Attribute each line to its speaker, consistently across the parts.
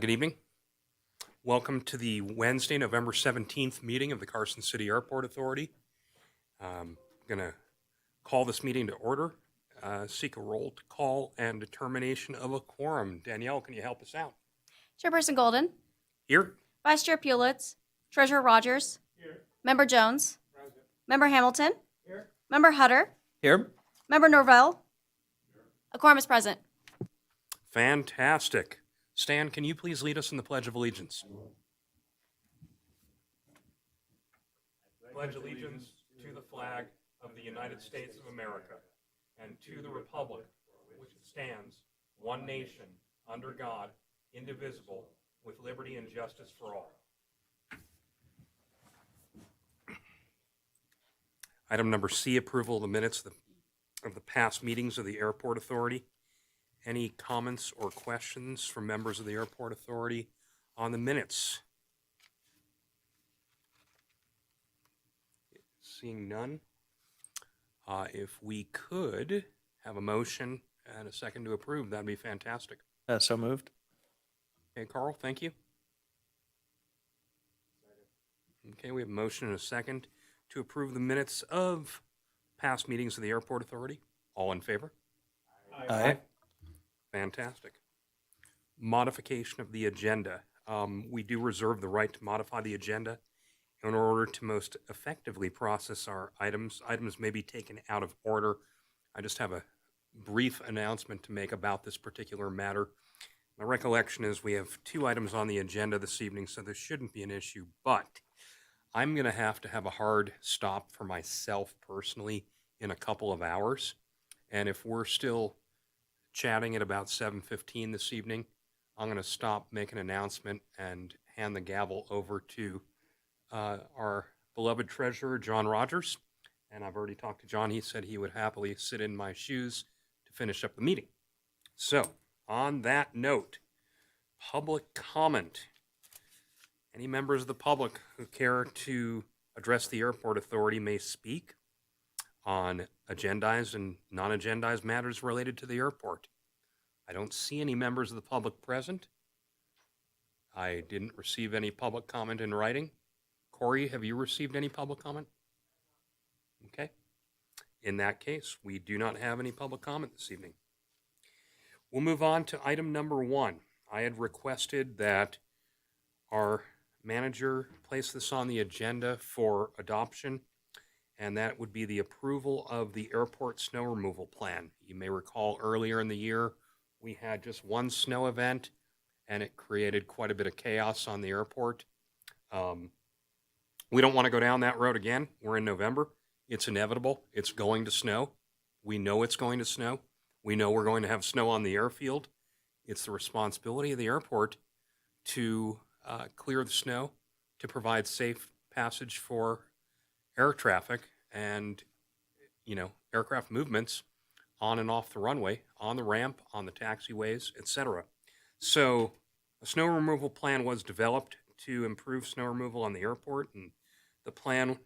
Speaker 1: Good evening. Welcome to the Wednesday, November 17th meeting of the Carson City Airport Authority. I'm going to call this meeting to order, seek a roll to call and determination of a quorum. Danielle, can you help us out?
Speaker 2: Chairperson Golden.
Speaker 1: Here.
Speaker 2: Vice Chair Pulitz. Treasurer Rogers.
Speaker 3: Here.
Speaker 2: Member Jones.
Speaker 3: Present.
Speaker 2: Member Hamilton.
Speaker 3: Here.
Speaker 2: Member Hutter.
Speaker 3: Here.
Speaker 2: Member Norvell. A quorum is present.
Speaker 1: Fantastic. Stan, can you please lead us in the Pledge of Allegiance? Pledge allegiance to the flag of the United States of America and to the republic which stands, one nation, under God, indivisible, with liberty and justice for all. Item number C, approval of the minutes of the past meetings of the Airport Authority. Any comments or questions from members of the Airport Authority on the minutes? Seeing none, if we could have a motion and a second to approve, that'd be fantastic.
Speaker 3: So moved.
Speaker 1: Okay, Carl, thank you. Okay, we have a motion and a second to approve the minutes of past meetings of the Airport Authority. All in favor?
Speaker 3: Aye.
Speaker 1: Fantastic. Modification of the agenda. We do reserve the right to modify the agenda in order to most effectively process our items. Items may be taken out of order. I just have a brief announcement to make about this particular matter. My recollection is we have 2 items on the agenda this evening, so this shouldn't be an issue, but I'm going to have a hard stop for myself personally in a couple of hours. And if we're still chatting at about 7:15 this evening, I'm going to stop, make an announcement, and hand the gavel over to our beloved treasurer, John Rogers. And I've already talked to John. He said he would happily sit in my shoes to finish up the meeting. So, on that note, public comment. Any members of the public who care to address the Airport Authority may speak on agendized and non-agendized matters related to the airport. I don't see any members of the public present. I didn't receive any public comment in writing. Corey, have you received any public comment? Okay. In that case, we do not have any public comment this evening. We'll move on to item number 1. I had requested that our manager place this on the agenda for adoption, and that would be the approval of the airport snow removal plan. You may recall earlier in the year, we had just one snow event, and it created quite a bit of chaos on the airport. We don't want to go down that road again. We're in November. It's inevitable. It's going to snow. We know it's going to snow. We know we're going to have snow on the airfield. It's the responsibility of the airport to clear the snow, to provide safe passage for air traffic and, aircraft movements on and off the runway, on the ramp, on the taxiways, etc. So a snow removal plan was developed to improve snow removal on the airport, and the plan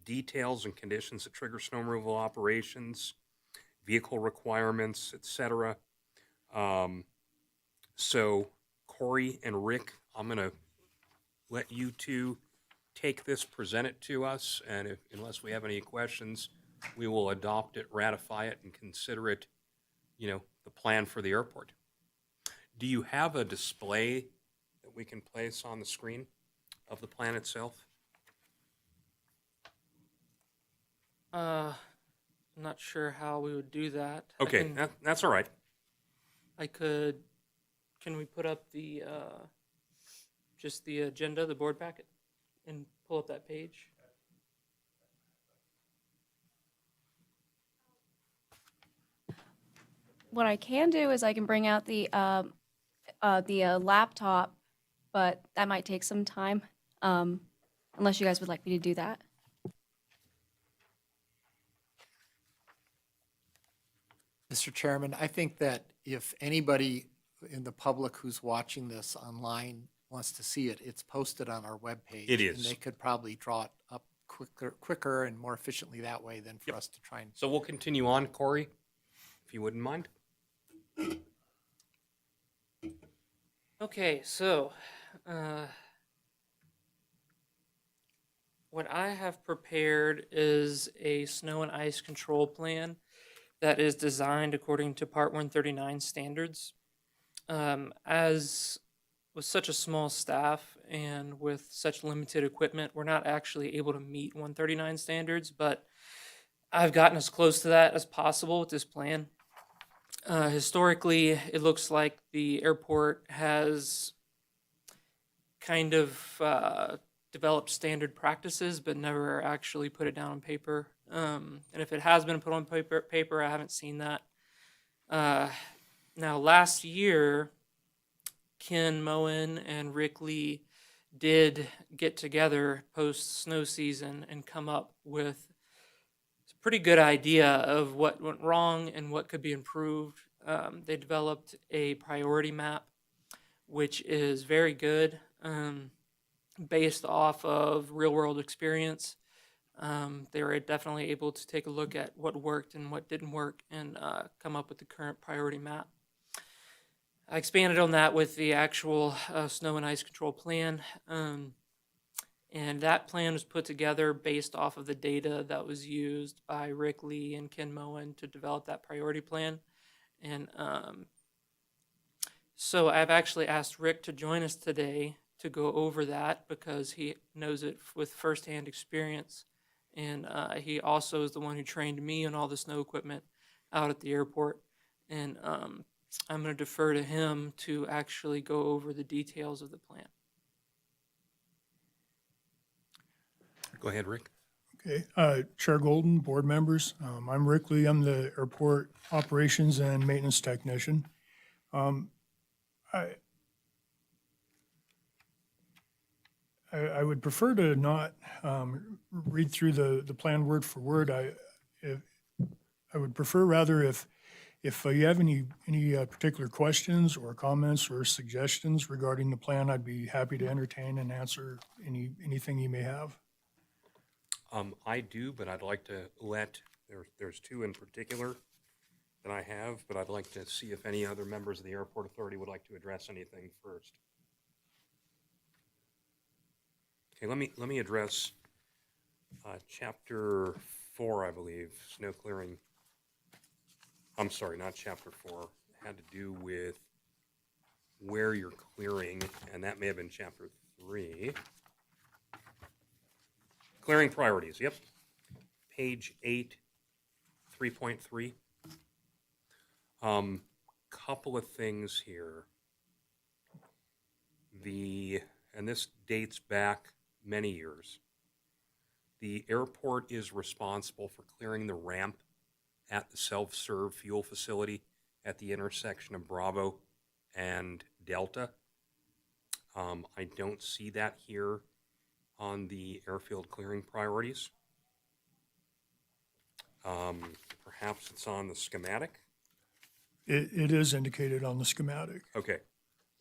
Speaker 1: details and conditions that trigger snow removal operations, vehicle requirements, etc. So Corey and Rick, I'm going to let you two take this, present it to us, and unless we have any questions, we will adopt it, ratify it, and consider it, the plan for the airport. Do you have a display that we can place on the screen of the plan itself?
Speaker 4: I'm not sure how we would do that.
Speaker 1: Okay, that's all right.
Speaker 4: Can we put up the, just the agenda, the board packet, and pull up that page?
Speaker 2: What I can do is I can bring out the laptop, but that might take some time, unless you guys would like me to do that.
Speaker 5: Mr. Chairman, I think that if anybody in the public who's watching this online wants to see it, it's posted on our webpage.
Speaker 1: It is.
Speaker 5: And they could probably draw it up quicker and more efficiently that way than for us to try and.
Speaker 1: So we'll continue on, Corey, if you wouldn't mind.
Speaker 4: Okay, so what I have prepared is a snow and ice control plan that is designed according to Part 139 standards. As with such a small staff and with such limited equipment, we're not actually able to meet 139 standards, but I've gotten as close to that as possible with this plan. Historically, it looks like the airport has kind of developed standard practices, but never actually put it down on paper. And if it has been put on paper, I haven't seen that. Now, last year, Ken Moen and Rick Lee did get together post snow season and come up with a pretty good idea of what went wrong and what could be improved. They developed a priority map, which is very good, based off of real world experience. They were definitely able to take a look at what worked and what didn't work and come up with the current priority map. I expanded on that with the actual snow and ice control plan. And that plan was put together based off of the data that was used by Rick Lee and Ken Moen to develop that priority plan. And so I've actually asked Rick to join us today to go over that because he knows it with firsthand experience. And he also is the one who trained me on all the snow equipment out at the airport. And I'm going to defer to him to actually go over the details of the plan.
Speaker 1: Go ahead, Rick.
Speaker 6: Okay, Chair Golden, board members, I'm Rick Lee. I'm the airport operations and maintenance technician. I would prefer to not read through the plan word for word. I would prefer rather if you have any particular questions or comments or suggestions regarding the plan, I'd be happy to entertain and answer anything you may have.
Speaker 1: I do, but I'd like to let, there's two in particular that I have, but I'd like to see if any other members of the airport authority would like to address anything first. Okay, let me address chapter 4, I believe, snow clearing. I'm sorry, not chapter 4. It had to do with where you're clearing, and that may have been chapter 3. Clearing priorities, yep. Page 8, 3.3. Couple of things here. And this dates back many years. The airport is responsible for clearing the ramp at the self-serve fuel facility at the intersection of Bravo and Delta. I don't see that here on the airfield clearing priorities. Perhaps it's on the schematic.
Speaker 6: It is indicated on the schematic,
Speaker 1: Okay,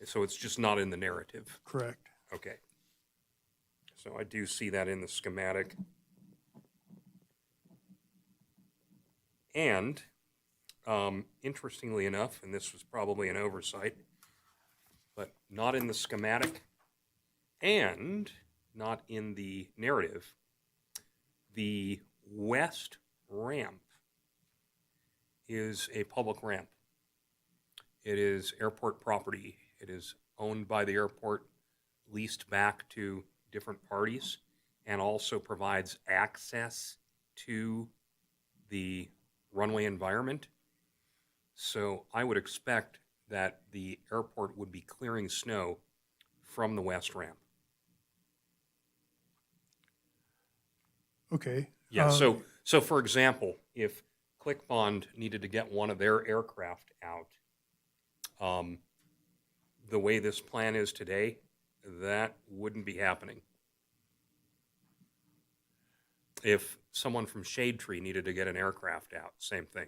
Speaker 1: so it's just not in the narrative.
Speaker 6: correct?
Speaker 1: Okay. So I do see that in the schematic. And interestingly enough, and this was probably an oversight, but not in the schematic and not in the narrative, the west ramp is a public ramp. It is airport property. It is owned by the airport, leased back to different parties, and also provides access to the runway environment. So I would expect that the airport would be clearing snow from the west ramp.
Speaker 6: Okay.
Speaker 1: Yeah, so for example, if ClickBond needed to get one of their aircraft out, the way this plan is today, that wouldn't be happening. If someone from Shade Tree needed to get an aircraft out, same thing.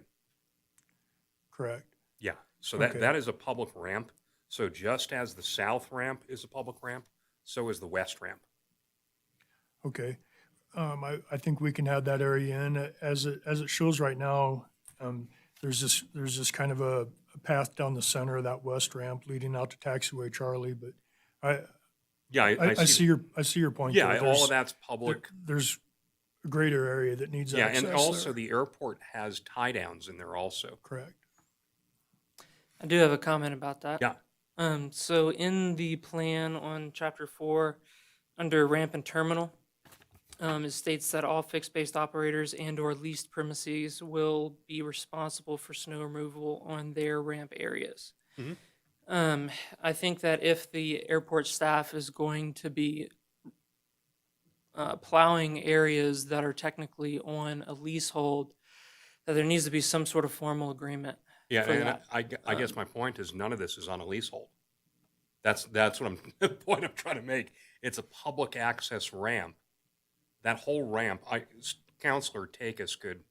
Speaker 6: Correct.
Speaker 1: Yeah, so
Speaker 6: Okay.
Speaker 1: that is a public ramp. So just as the south ramp is a public ramp, so is the west ramp.
Speaker 6: Okay. I think we can add that area in as it shows right now. there's this kind of a path down the center of that west ramp leading out to Taxiway Charlie, but
Speaker 1: Yeah,
Speaker 6: I see your point there.
Speaker 1: Yeah, all of that's public.
Speaker 6: There's a greater area that needs
Speaker 1: Yeah,
Speaker 6: access
Speaker 1: and also
Speaker 6: there.
Speaker 1: the airport has tie downs in there also.
Speaker 6: Correct.
Speaker 4: I do have a comment about that.
Speaker 1: Yeah.
Speaker 4: So in the plan on chapter 4, under ramp and terminal, it states that all fixed-based operators and/or leased premises will be responsible for snow removal on their ramp areas.
Speaker 1: Mhm.
Speaker 4: I think that if the airport staff is going to be plowing areas that are technically on a leasehold, that there needs to be some sort of formal agreement.
Speaker 1: Yeah,
Speaker 4: for
Speaker 1: and
Speaker 4: that.
Speaker 1: I guess my point is none of this is on a leasehold. That's what I'm the point I'm trying to make. It's a public access ramp. That whole ramp, Counselor Takis could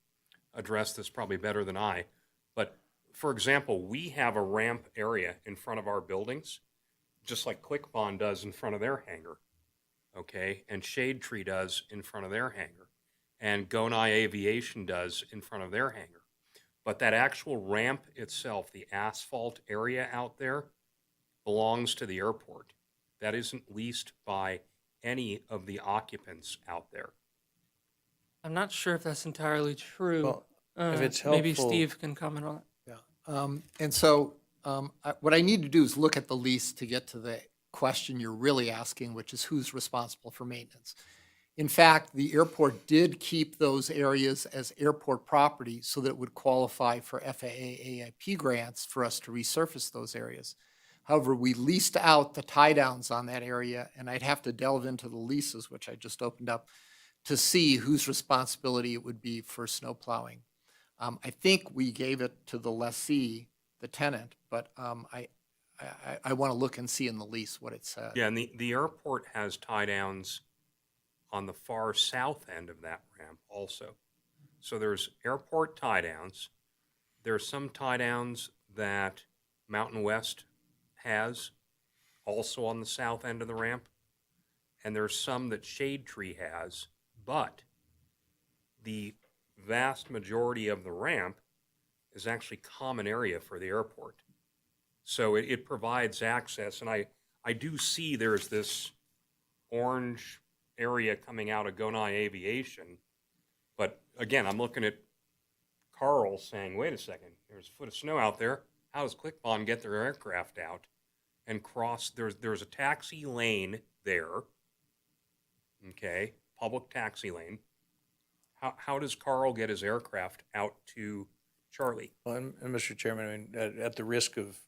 Speaker 1: address this probably better than I. But for example, we have a ramp area in front of our buildings, just like Quick Bond does in front of their hangar, okay, and Shade Tree does in front of their hangar, and Gonai Aviation does in front of their hangar. But that actual ramp itself, the asphalt area out there, belongs to the airport. That isn't leased by any of the occupants out there.
Speaker 4: I'm not sure if that's entirely true.
Speaker 3: Well, if it's
Speaker 4: Maybe
Speaker 3: helpful-
Speaker 4: Steve can comment on it.
Speaker 5: And so what I need to do is look at the lease to get to the question you're really asking, which is who's responsible for maintenance. In fact, the airport did keep those areas as airport property so that it would qualify for FAA AIP grants for us to resurface those areas. However, we leased out the tie downs on that area, and I'd have to delve into the leases, which I just opened up, to see whose responsibility it would be for snow plowing. I think we gave it to the lessee, the tenant, but I want to look and see in the lease what it said.
Speaker 1: Yeah, and the airport has tie downs on the far south end of that ramp also. So there's airport tie downs. There's some tie downs that Mountain West has also on the south end of the ramp. And there's some that Shade Tree has, but the vast majority of the ramp is actually common area for the airport. So it provides access, and I do see there's this orange area coming out of Gonai Aviation, but again, I'm looking at Carl saying, wait a second, there's a foot of snow out there. How does Quick-Bond get their aircraft out and cross? There's a taxi lane there, okay, public taxi lane. How does Carl get his aircraft out to Charlie?
Speaker 3: Well, and Mr. Chairman, I mean, at the risk of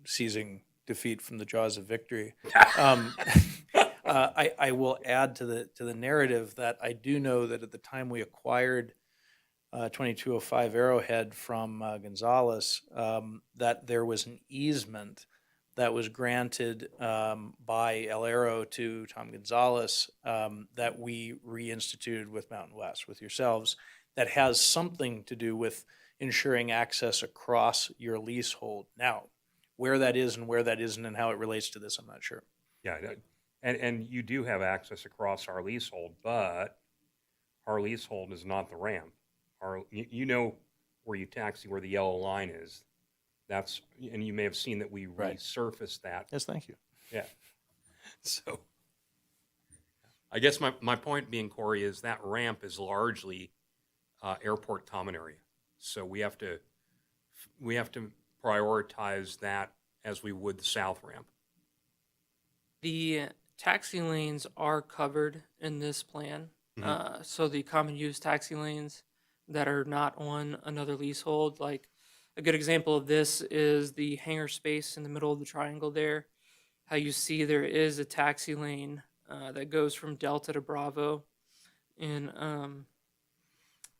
Speaker 3: seizing defeat from the jaws of victory, I will add to the narrative that I do know that at the time we acquired 2205 Arrowhead from Gonzalez, that there was an easement that was granted by El Aero to Tom Gonzalez that we reinstituted with Mountain West, with yourselves, that has something to do with ensuring access across your leasehold. Now, where that is and where that isn't and how it relates to this, I'm not sure.
Speaker 1: Yeah, and you do have access across our leasehold, but our leasehold is not the ramp. You know where you taxi, where the yellow line is. That's, and you may have seen that we
Speaker 3: Right.
Speaker 1: resurfaced that.
Speaker 3: Yes, thank you.
Speaker 1: Yeah. So I guess my point being, Corey, is that ramp is largely airport common area. So we have to prioritize that as we would the south ramp.
Speaker 4: The taxi lanes are covered in this plan. So the common use taxi lanes that are not on another leasehold, like a good example of this is the hangar space in the middle of the triangle there. How you see there is a taxi lane that goes from Delta to Bravo. And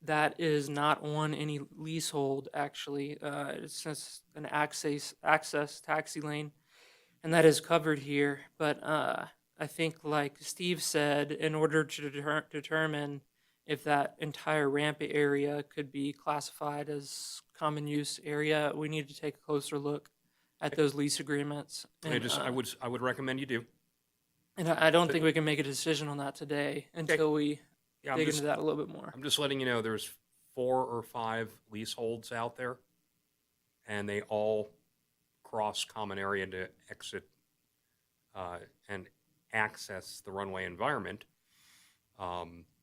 Speaker 4: that is not on any leasehold, actually. It's just an access taxi lane. And that is covered here. But I think, like Steve said, in order to determine if that entire ramp area could be classified as common use area, we need to take a closer look at those lease agreements. And,
Speaker 1: I would recommend you do.
Speaker 4: and I don't think we can make a decision on that today until we
Speaker 1: Yeah,
Speaker 4: dig into that a little bit more.
Speaker 1: I'm just letting you know there's 4 or 5 leaseholds out there, and they all cross common area to exit and access the runway environment.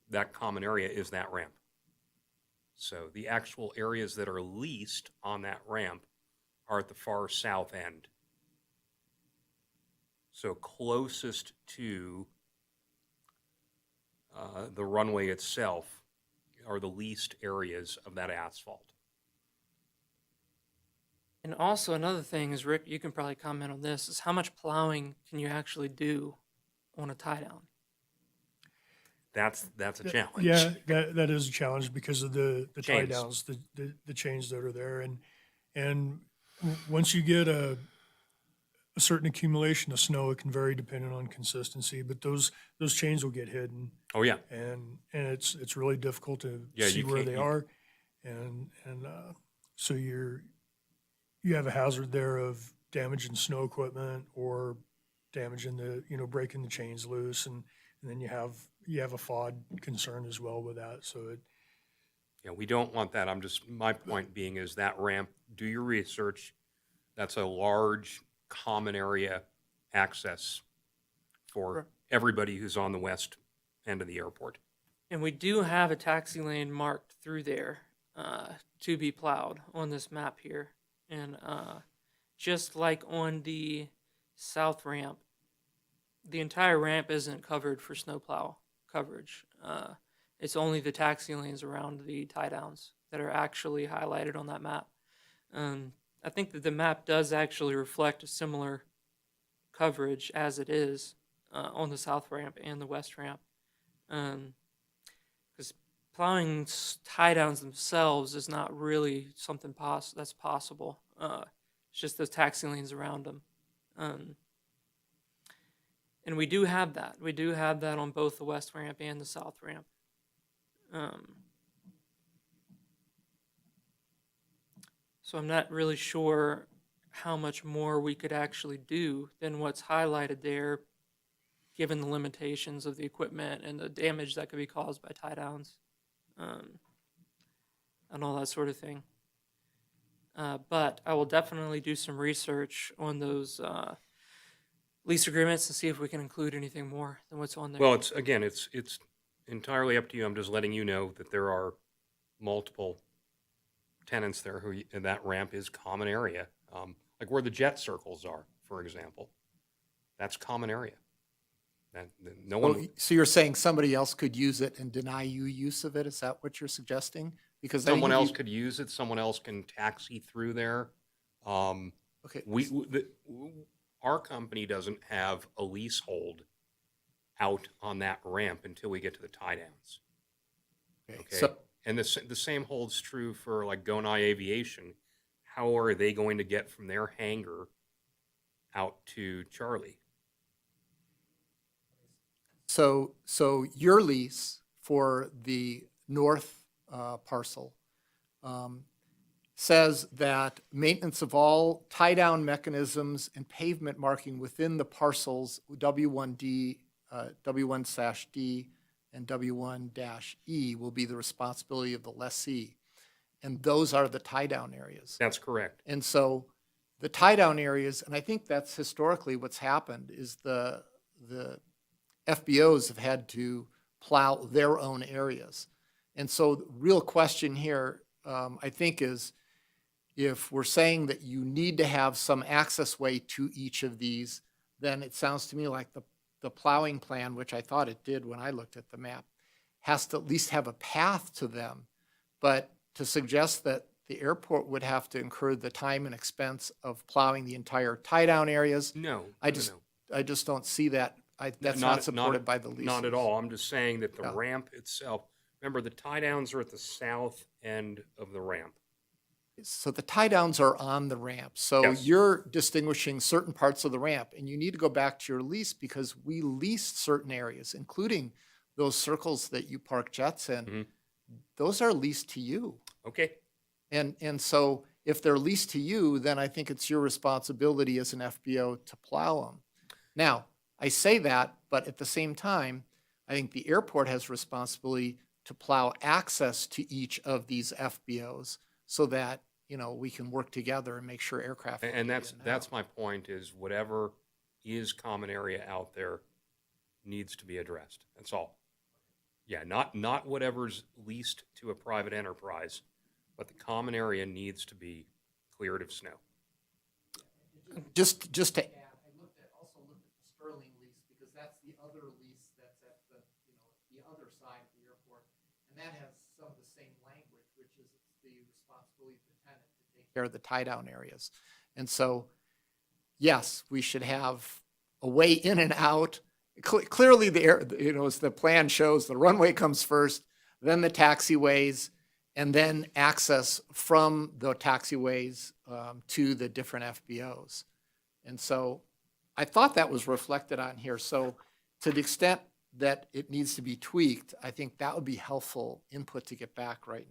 Speaker 1: That common area is that ramp. So the actual areas that are leased on that ramp are at the far south end. So closest to the runway itself are the leased areas of that asphalt.
Speaker 4: And also another thing is, Rick, you can probably comment on this, is how much plowing can you actually do on a tie down?
Speaker 1: That's a challenge.
Speaker 6: Yeah, that is a challenge because of the tie
Speaker 1: Chains.
Speaker 6: downs, the chains that are there. And once you get a certain accumulation of snow, it can vary depending on consistency, but those chains will get hidden.
Speaker 1: Oh yeah,
Speaker 6: And it's really difficult to
Speaker 1: Yeah,
Speaker 6: see
Speaker 1: you
Speaker 6: where
Speaker 1: can't-
Speaker 6: they
Speaker 1: you-
Speaker 6: are. So you have a hazard there of damaging snow equipment or damaging breaking the chains loose. And then you have a FOD concern as well with that. So
Speaker 1: yeah, we don't want that. My point being is that ramp, do your research. That's a large common area access for
Speaker 4: Sure.
Speaker 1: everybody who's on the west end of the airport.
Speaker 4: And we do have a taxi lane marked through there to be plowed on this map here. And just like on the south ramp, the entire ramp isn't covered for snowplow coverage. It's only the taxi lanes around the tie downs that are actually highlighted on that map. I think that the map does actually reflect a similar coverage as it is on the south ramp and the west ramp. Because plowing tie downs themselves is not really something that's possible. It's just those taxi lanes around them. And we do have that. We do have that on both the west ramp and the south ramp. So I'm not really sure how much more we could actually do than what's highlighted there, given the limitations of the equipment and the damage that could be caused by tie downs, and all that sort of thing. But I will definitely do some research on those lease agreements and see if we can include anything more than what's on there.
Speaker 1: Well, it's entirely up to you. I'm just letting you know that there are multiple tenants there and that ramp is common area. Like where the jet circles are, for example, that's common area. And no one.
Speaker 5: So you're saying somebody else could use it and deny you use of it? Is that what you're suggesting? Because I think
Speaker 1: Someone
Speaker 5: if
Speaker 1: else
Speaker 5: you-
Speaker 1: could use it. Someone else can taxi through there.
Speaker 5: Okay.
Speaker 1: Our company doesn't have a leasehold out on that ramp until we get to the tie downs.
Speaker 5: Okay.
Speaker 1: Okay.
Speaker 5: So,
Speaker 1: And the same holds true for like Gonai Aviation. How are they going to get from their hangar out to Charlie?
Speaker 5: so your lease for the north parcel says that maintenance of all tie-down mechanisms and pavement marking within the parcels W1D, W1-D, and W1-E will be the responsibility of the lessee. And those are the tie-down areas.
Speaker 1: That's correct.
Speaker 5: And so the tie-down areas, and I think that's historically what's happened, is the FBOs have had to plow their own areas. And so the real question here, I think, is if we're saying that you need to have some access way to each of these, then it sounds to me like the plowing plan, which I thought it did when I looked at the map, has to at least have a path to them. But to suggest that the airport would have to incur the time and expense of plowing the entire tie-down areas,
Speaker 1: No,
Speaker 5: I
Speaker 1: no,
Speaker 5: just,
Speaker 1: no.
Speaker 5: I just don't see that. That's not supported by the leases.
Speaker 1: Not at all. I'm just saying that the
Speaker 5: Yeah.
Speaker 1: ramp itself, remember the tie downs are at the south end of the ramp.
Speaker 5: So the tie downs are on the ramp. So
Speaker 1: Yes.
Speaker 5: you're distinguishing certain parts of the ramp, and you need to go back to your lease because we leased certain areas, including those circles that you park jets in.
Speaker 1: Mhm.
Speaker 5: Those are leased to you.
Speaker 1: Okay.
Speaker 5: And so if they're leased to you, then I think it's your responsibility as an FBO to plow them. Now, I say that, but at the same time, I think the airport has responsibility to plow access to each of these FBOs so that, we can work together and make sure aircraft.
Speaker 1: And
Speaker 5: can get
Speaker 1: that's
Speaker 5: in and
Speaker 1: that's
Speaker 5: out.
Speaker 1: my point, is whatever is common area out there needs to be addressed. That's all. Yeah, not whatever's leased to a private enterprise, but the common area needs to be cleared of snow.
Speaker 5: Just to add, also looked at the Sterling lease because that's the other lease that's at the other side of the airport. And that has some of the same language, which is it's the responsibility of the tenant to take care of the tie down areas. And so, yes, we should have a way in and out. Clearly as the plan shows, the runway comes first, then the taxiways, and then access from the taxiways to the different FBOs. And so I thought that was reflected on here. So to the extent that it needs to be tweaked, I think that would be helpful input to get back right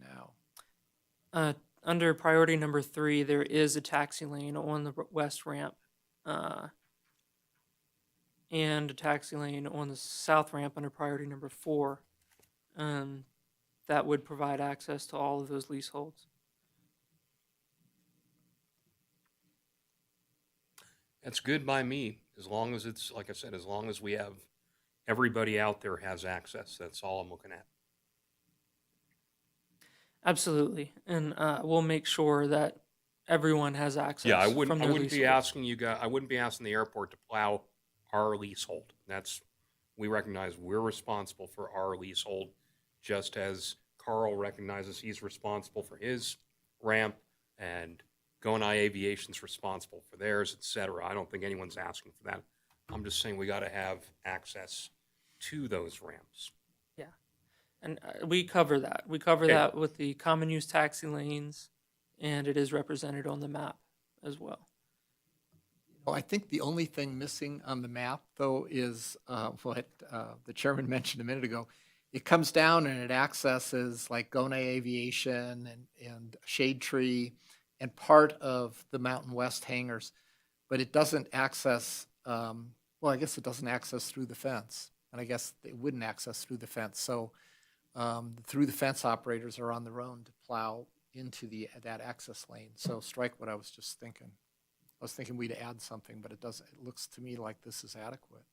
Speaker 5: now.
Speaker 4: Under priority number 3, there is a taxi lane on the west ramp, and a taxi lane on the south ramp under priority number 4. That would provide access to all of those leaseholds.
Speaker 1: That's good by me, as long as it's, like I said, as long as we have everybody out there has access. That's all I'm looking at.
Speaker 4: Absolutely, and we'll make sure that everyone has access.
Speaker 1: Yeah, I
Speaker 4: from
Speaker 1: wouldn't
Speaker 4: their
Speaker 1: be
Speaker 4: leaseholds.
Speaker 1: asking you guys, I wouldn't be asking the airport to plow our leasehold. We recognize we're responsible for our leasehold, just as Carl recognizes he's responsible for his ramp, and Gonai Aviation's responsible for theirs, et cetera. I don't think anyone's asking for that. I'm just saying we got to have access to those ramps.
Speaker 4: And we cover that. We cover
Speaker 1: Okay.
Speaker 4: that with the common use taxi lanes, and it is represented on the map as well.
Speaker 5: Well, I think the only thing missing on the map, though, is what the chairman mentioned a minute ago. It comes down and it accesses like Gonai Aviation and Shade Tree and part of the Mountain West hangars, but it doesn't access, I guess it doesn't access through the fence, and I guess it wouldn't access through the fence. So through the fence operators are on their own to plow into that access lane. So strike what I was just thinking. I was thinking we'd add something, but it doesn't. It looks to me like this is adequate.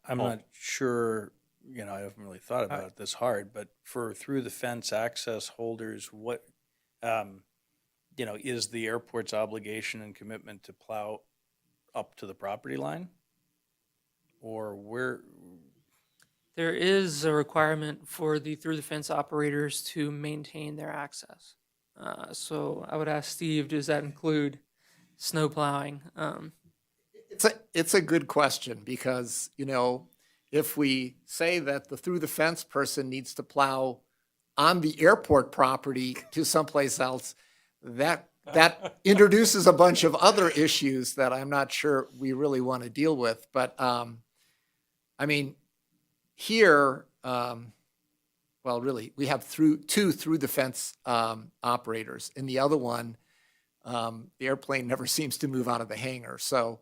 Speaker 3: I'm not sure, I haven't really thought about it this hard, but for through the fence access holders, what, is the airport's obligation and commitment to plow up to the property line? Or where?
Speaker 4: There is a requirement for the through the fence operators to maintain their access. So I would ask Steve, does that include snow plowing?
Speaker 5: It's a good question because, if we say that the through the fence person needs to plow on the airport property to someplace else, that introduces a bunch of other issues that I'm not sure we really want to deal with. But here, really, we have two through the fence operators, and the other one, the airplane never seems to move out of the hangar. So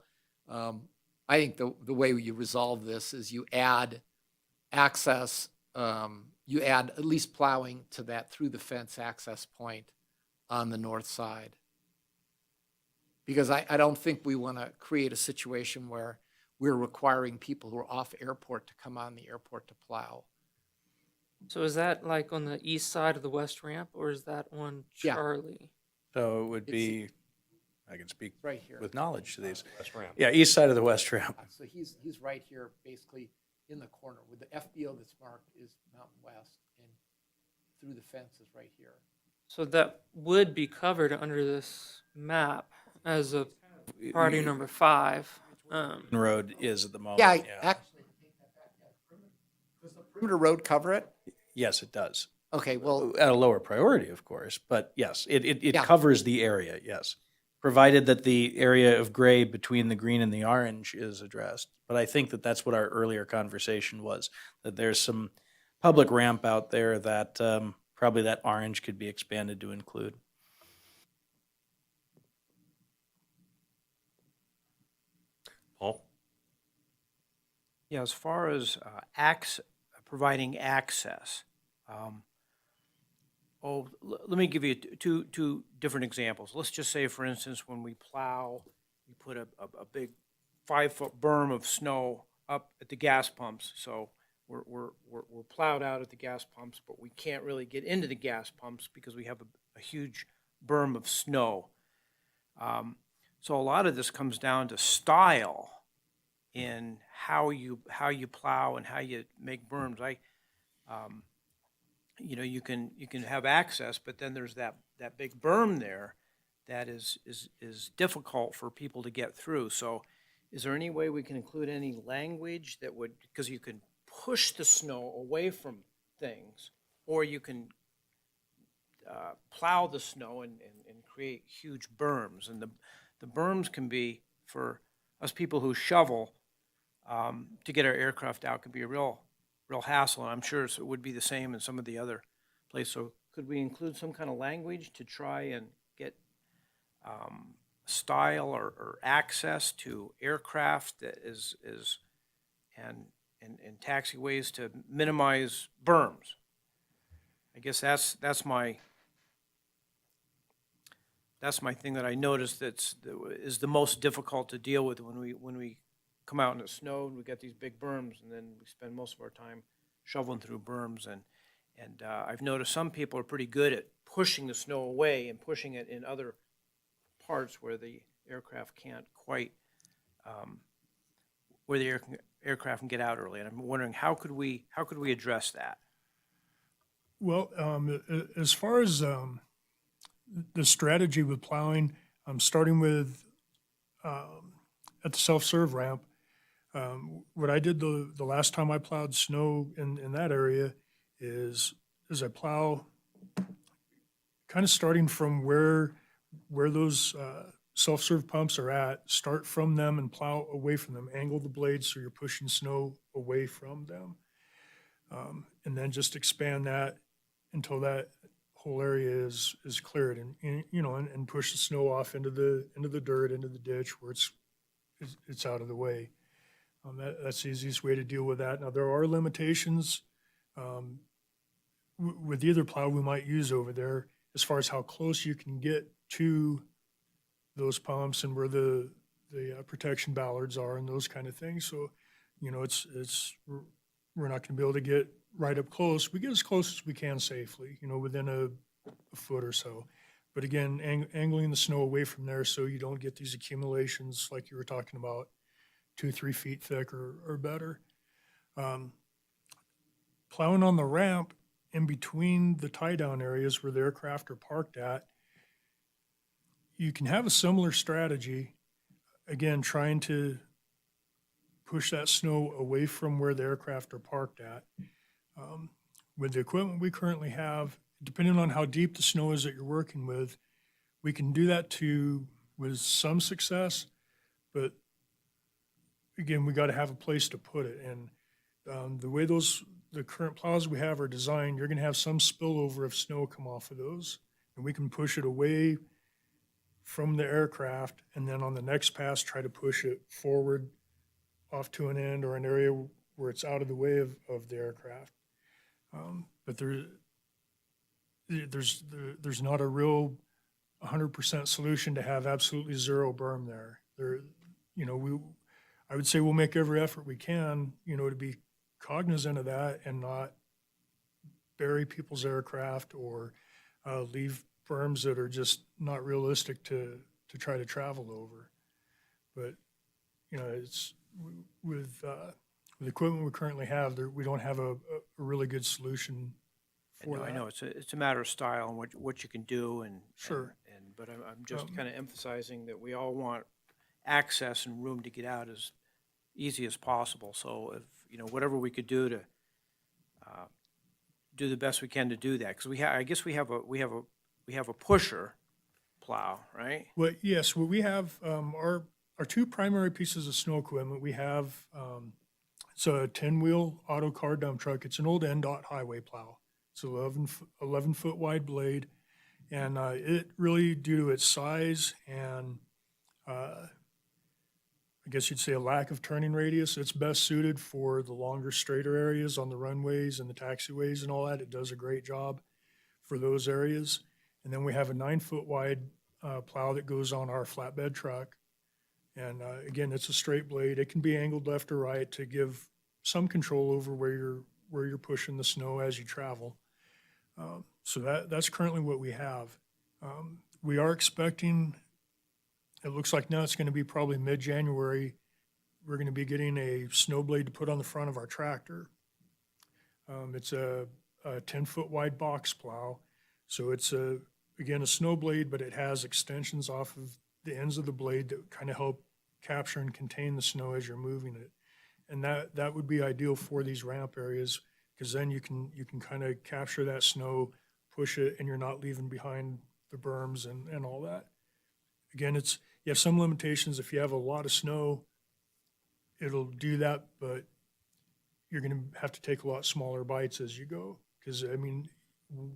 Speaker 5: I think the way you resolve this is you add access, you add at least plowing to that through the fence access point on the north side. Because I don't think we want to create a situation where we're requiring people who are off airport to come on the airport to plow.
Speaker 4: So is that like on the east side of the west ramp, or is that on
Speaker 5: Yeah.
Speaker 4: Charlie?
Speaker 3: So it would be, I can speak
Speaker 5: Right here.
Speaker 3: with knowledge to these.
Speaker 1: West ramp.
Speaker 3: Yeah, east side of the west ramp.
Speaker 5: So he's right here, basically in the corner, with the FBO that's marked is Mountain West, and through the fence is right here.
Speaker 4: So that would be covered under this map as a priority number 5.
Speaker 3: Road is at the moment.
Speaker 5: Yeah, actually, does the perimeter road cover it?
Speaker 3: Yes, it does.
Speaker 5: Okay, well,
Speaker 3: At a lower priority, of course, but yes, it
Speaker 5: Yeah.
Speaker 3: covers the area, yes. Provided that the area of gray between the green and the orange is addressed. But I think that that's what our earlier conversation was, that there's some public ramp out there that probably that orange could be expanded to include.
Speaker 1: Paul?
Speaker 7: Yeah, as far as providing access, um, let me give you two different examples. Let's just say, for instance, when we plow, we put a big 5-foot berm of snow up at the gas pumps. So we're plowed out at the gas pumps, but we can't really get into the gas pumps because we have a huge berm of snow. So a lot of this comes down to style in how you plow and how you make berms. You can have access, but then there's that big berm there that is difficult for people to get through. So is there any way we can include any language that would, because you can push the snow away from things, or you can plow the snow and create huge berms. And the berms can be, for us people who shovel, to get our aircraft out could be a real hassle. And I'm sure it would be the same in some of the other places. So could we include some kind of language to try and get style or access to aircraft that is and taxiways to minimize berms? I guess that's my thing that I noticed is the most difficult to deal with when we come out in the snow and we got these big berms, and then we spend most of our time shoveling through berms. And I've noticed some people are pretty good at pushing the snow away and pushing it in other parts where the aircraft can't quite, where the aircraft can get out early. And I'm wondering, how could we address that?
Speaker 6: Well, as far as the strategy with plowing, starting with at the self-serve ramp, what I did the last time I plowed snow in that area is I plow kind of starting from where those self-serve pumps are at, start from them and plow away from them, angle the blades so you're pushing snow away from them, and then just expand that until that whole area is cleared, and push the snow off into the dirt, into the ditch where it's out of the way. That's the easiest way to deal with that. Now, there are limitations with either plow we might use over there as far as how close you can get to those pumps and where the protection ballards are and those kind of things. So, we're not going to be able to get right up close. We get as close as we can safely, within a foot or so. But again, angling the snow away from there so you don't get these accumulations like you were talking about, 2-3 feet thick or better. Plowing on the ramp in between the tie-down areas where the aircraft are parked at, you can have a similar strategy, again, trying to push that snow away from where the aircraft are parked at. With the equipment we currently have, depending on how deep the snow is that you're working with, we can do that with some success, but again, we got to have a place to put it. And the way the current plows we have are designed, you're going to have some spillover of snow come off of those, and we can push it away from the aircraft, and then on the next pass, try to push it forward off to an end or an area where it's out of the way of the aircraft. But there's not a real 100% solution to have absolutely zero berm there. I would say we'll make every effort we can, to be cognizant of that and not bury people's aircraft or leave berms that are just not realistic to try to travel over. But, it's with the equipment we currently have, we don't have a really good solution for that.
Speaker 7: I know it's a matter of style and what you can do, and
Speaker 6: Sure.
Speaker 7: but I'm just kind of emphasizing that we all want access and room to get out as easy as possible. So if whatever we could do to do the best we can to do that, because I guess we have a pusher plow, right?
Speaker 6: Well, yes, what we have, our two primary pieces of snow equipment, we have, it's a 10-wheel auto car dump truck. It's an old NDOT highway plow. It's 11-foot wide blade, and it really, due to its size and I guess you'd say, a lack of turning radius. It's best suited for the longer, straighter areas on the runways and the taxiways and all that. It does a great job for those areas. And then we have a 9-foot wide plow that goes on our flatbed truck. And again, it's a straight blade. It can be angled left or right to give some control over where you're pushing the snow as you travel. So that's currently what we have. We are expecting, it looks like now it's going to be probably mid-January, we're going to be getting a snow blade to put on the front of our tractor. It's a 10-foot wide box plow. So it's again, a snow blade, but it has extensions off of the ends of the blade that kind of help capture and contain the snow as you're moving it. And that would be ideal for these ramp areas, because then you can kind of capture that snow, push it, and you're not leaving behind the berms and all that. Again, you have some limitations. If you have a lot of snow, it'll do that, but you're going to have to take a lot smaller bites as you go. Because, I mean,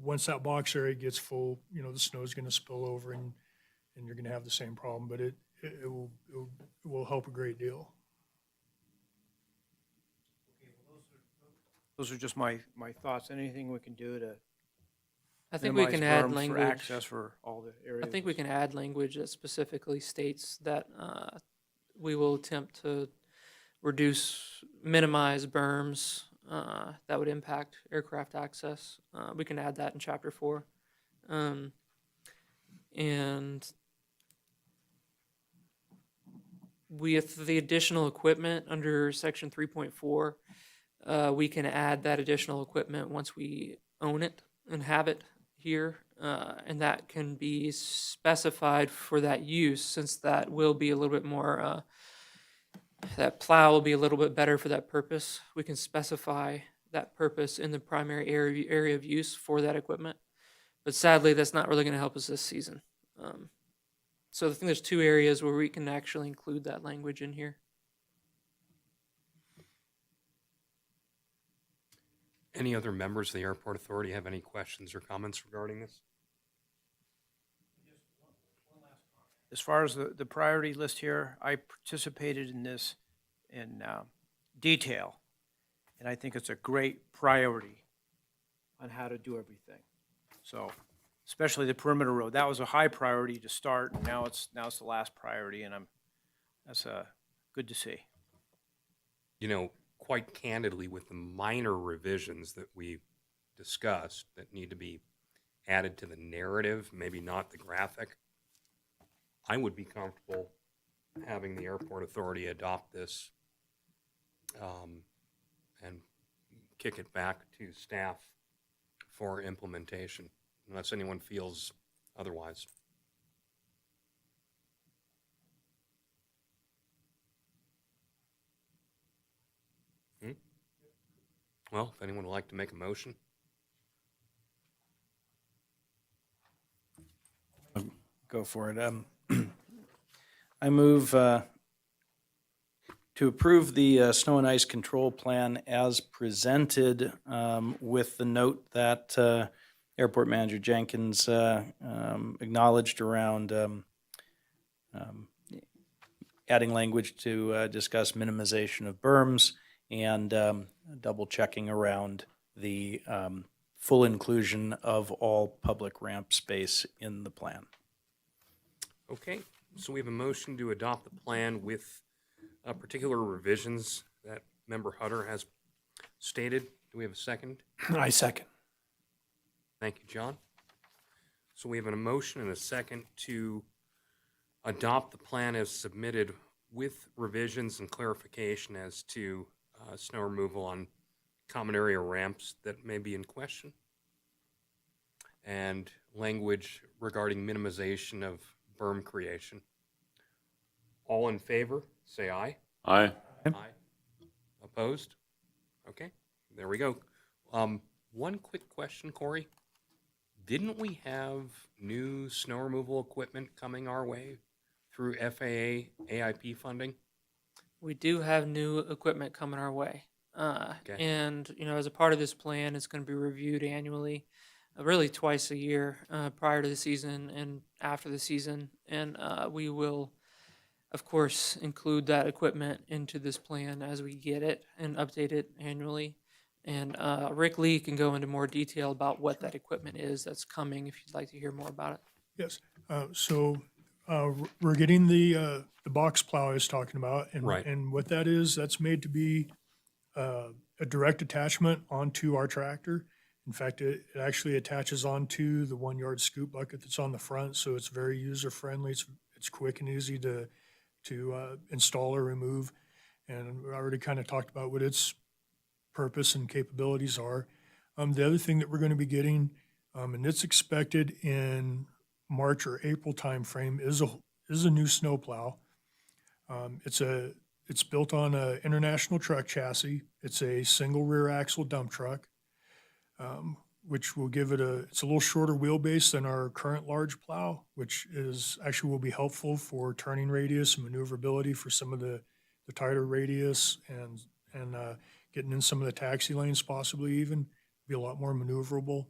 Speaker 6: once that box area gets full, the snow is going to spill over and you're going to have the same problem, but it will help a great deal.
Speaker 7: Those are just my thoughts. Anything we can do to
Speaker 4: I think we
Speaker 7: minimize
Speaker 4: can add
Speaker 7: berms for
Speaker 4: language.
Speaker 7: access for all the areas?
Speaker 4: I think we can add language that specifically states that we will attempt to minimize berms that would impact aircraft access. We can add that in Chapter 4. And with the additional equipment under Section 3.4, we can add that additional equipment once we own it and have it here, and that can be specified for that use, since that will be a little bit more, that plow will be a little bit better for that purpose. We can specify that purpose in the primary area of use for that equipment. But sadly, that's not really going to help us this season. So I think there's 2 areas where we can actually include that language in here.
Speaker 1: Any other members of the Airport Authority have any questions or comments regarding this?
Speaker 7: As far as the priority list here, I participated in this in detail, and I think it's a great priority on how to do everything. So, especially the perimeter road, that was a high priority to start, and now it's the last priority, and that's good to see.
Speaker 1: Quite candidly, with the minor revisions that we discussed that need to be added to the narrative, maybe not the graphic, I would be comfortable having the Airport Authority adopt this and kick it back to staff for implementation, unless anyone feels otherwise. Well, if anyone would like to make a motion.
Speaker 3: Go for it. I move to approve the snow and ice control plan as presented, with the note that Airport Manager Jenkins acknowledged around adding language to discuss minimization of berms and double checking around the full inclusion of all public ramp space in the plan.
Speaker 1: Okay, so we have a motion to adopt the plan with particular revisions that Member Hutter has stated. Do we have a second?
Speaker 6: I second.
Speaker 1: Thank you, John. So we have a motion and a second to adopt the plan as submitted with revisions and clarification as to snow removal on common area ramps that may be in question, and language regarding minimization of berm creation. All in favor, say aye.
Speaker 8: Aye.
Speaker 1: Aye. Opposed? Okay, there we go. One quick question, Corey. Didn't we have new snow removal equipment coming our way through FAA AIP funding?
Speaker 4: We do have new equipment coming our way.
Speaker 1: Okay.
Speaker 4: And, as a part of this plan, it's going to be reviewed annually, really twice a year, prior to the season and after the season. And we will of course, include that equipment into this plan as we get it and update it annually. And Rick Lee can go into more detail about what that equipment is that's coming if you'd like to hear more about it.
Speaker 6: Yes, we're getting the box plow I was talking about.
Speaker 1: Right.
Speaker 6: And what that is, that's made to be a direct attachment onto our tractor. In fact, it actually attaches onto the 1 yard scoop bucket that's on the front, so it's very user friendly. It's quick and easy to install or remove. And we already kind of talked about what its purpose and capabilities are. The other thing that we're going to be getting, and it's expected in March or April timeframe, is a new snowplow. It's built on an international truck chassis. It's a single rear axle dump truck, which will give it's a little shorter wheelbase than our current large plow, which is actually will be helpful for turning radius and maneuverability for some of the tighter radius and getting in some of the taxi lanes possibly even, be a lot more maneuverable.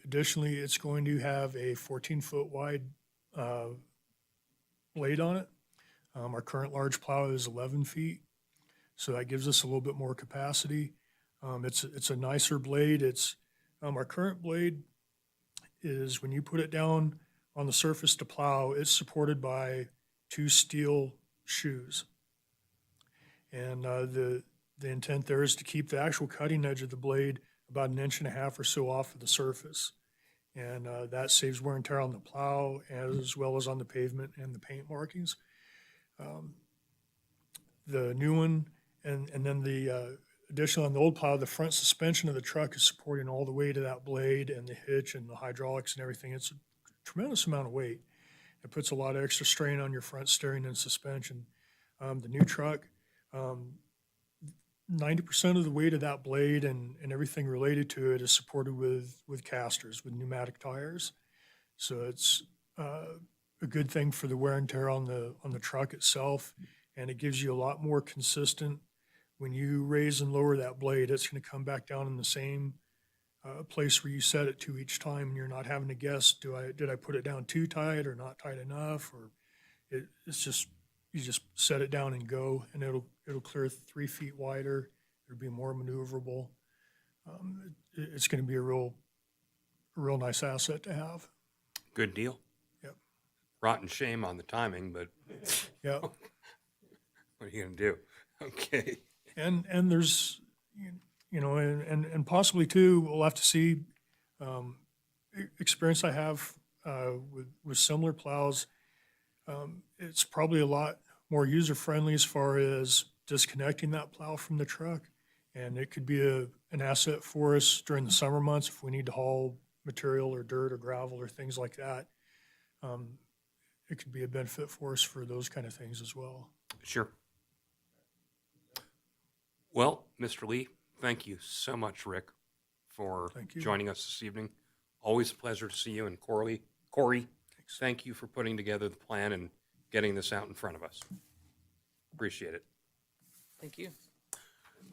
Speaker 6: Additionally, it's going to have a 14-foot wide blade on it. Our current large plow is 11 feet, so that gives us a little bit more capacity. It's a nicer blade. Our current blade is, when you put it down on the surface to plow, it's supported by 2 steel shoes. And the intent there is to keep the actual cutting edge of the blade about 1.5 inches or so off of the surface. And that saves wear and tear on the plow as well as on the pavement and the paint markings. The new one, and then the additional on the old plow, the front suspension of the truck is supporting all the weight of that blade and the hitch and the hydraulics and everything. It's a tremendous amount of weight. It puts a lot of extra strain on your front steering and suspension. The new truck, 90% of the weight of that blade and everything related to it is supported with casters, with pneumatic tires. So it's a good thing for the wear and tear on the truck itself, and it gives you a lot more consistent. When you raise and lower that blade, it's going to come back down in the same place where you set it to each time, and you're not having to guess, did I put it down too tight or not tight enough, or it's just, you just set it down and go, and it'll clear 3 feet wider. It'll be more maneuverable. It's going to be a real nice asset to have.
Speaker 1: Good deal.
Speaker 6: Yep.
Speaker 1: Rotten shame on the timing, but
Speaker 6: Yeah.
Speaker 1: what are you going to do? Okay.
Speaker 6: And there's, and possibly too, we'll have to see, experience I have with similar plows. It's probably a lot more user-friendly as far as disconnecting that plow from the truck. And it could be an asset for us during the summer months if we need to haul material or dirt or gravel or things like that. It could be a benefit for us for those kind of things as well.
Speaker 1: Sure. Well, Mr. Lee, thank you so much, Rick, for
Speaker 6: Thank you.
Speaker 1: joining us this evening. Always a pleasure to see you. And Corey, thank you for putting together the plan and getting this out in front of us. Appreciate it.
Speaker 4: Thank you.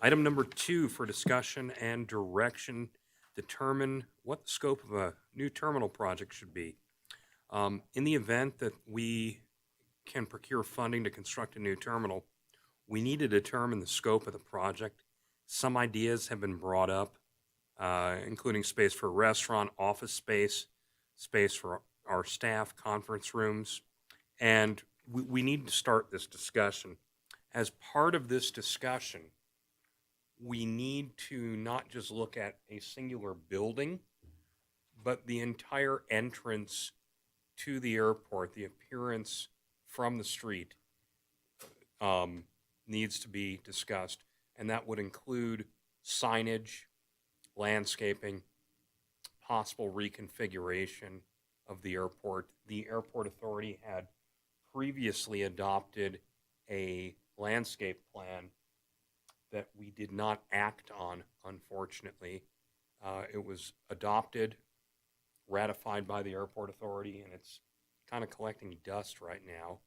Speaker 1: Item number 2 for discussion and direction, determine what the scope of a new terminal project should be. In the event that we can procure funding to construct a new terminal, we need to determine the scope of the project. Some ideas have been brought up, including space for a restaurant, office space, space for our staff, conference rooms, and we need to start this discussion. As part of this discussion, we need to not just look at a singular building, but the entire entrance to the airport, the appearance from the street, needs to be discussed. And that would include signage, landscaping, possible reconfiguration of the airport. The airport authority had previously adopted a landscape plan that we did not act on, unfortunately. It was adopted, ratified by the airport authority, and it's kind of collecting dust right now.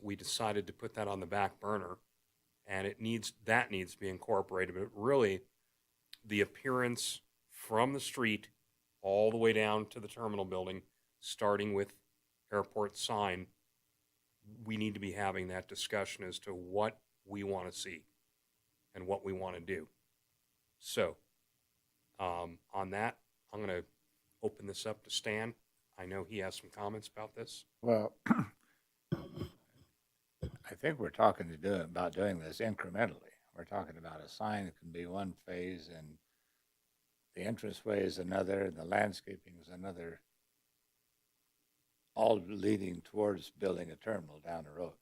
Speaker 1: We decided to put that on the back burner, and that needs to be incorporated. But really, the appearance from the street all the way down to the terminal building, starting with airport sign, we need to be having that discussion as to what we want to see and what we want to do. So, on that, I'm going to open this up to Stan. I know he has some comments about this.
Speaker 8: Well, I think we're talking about doing this incrementally. We're talking about a sign that can be one phase, and the entranceway is another, and the landscaping is another, all leading towards building a terminal down the road.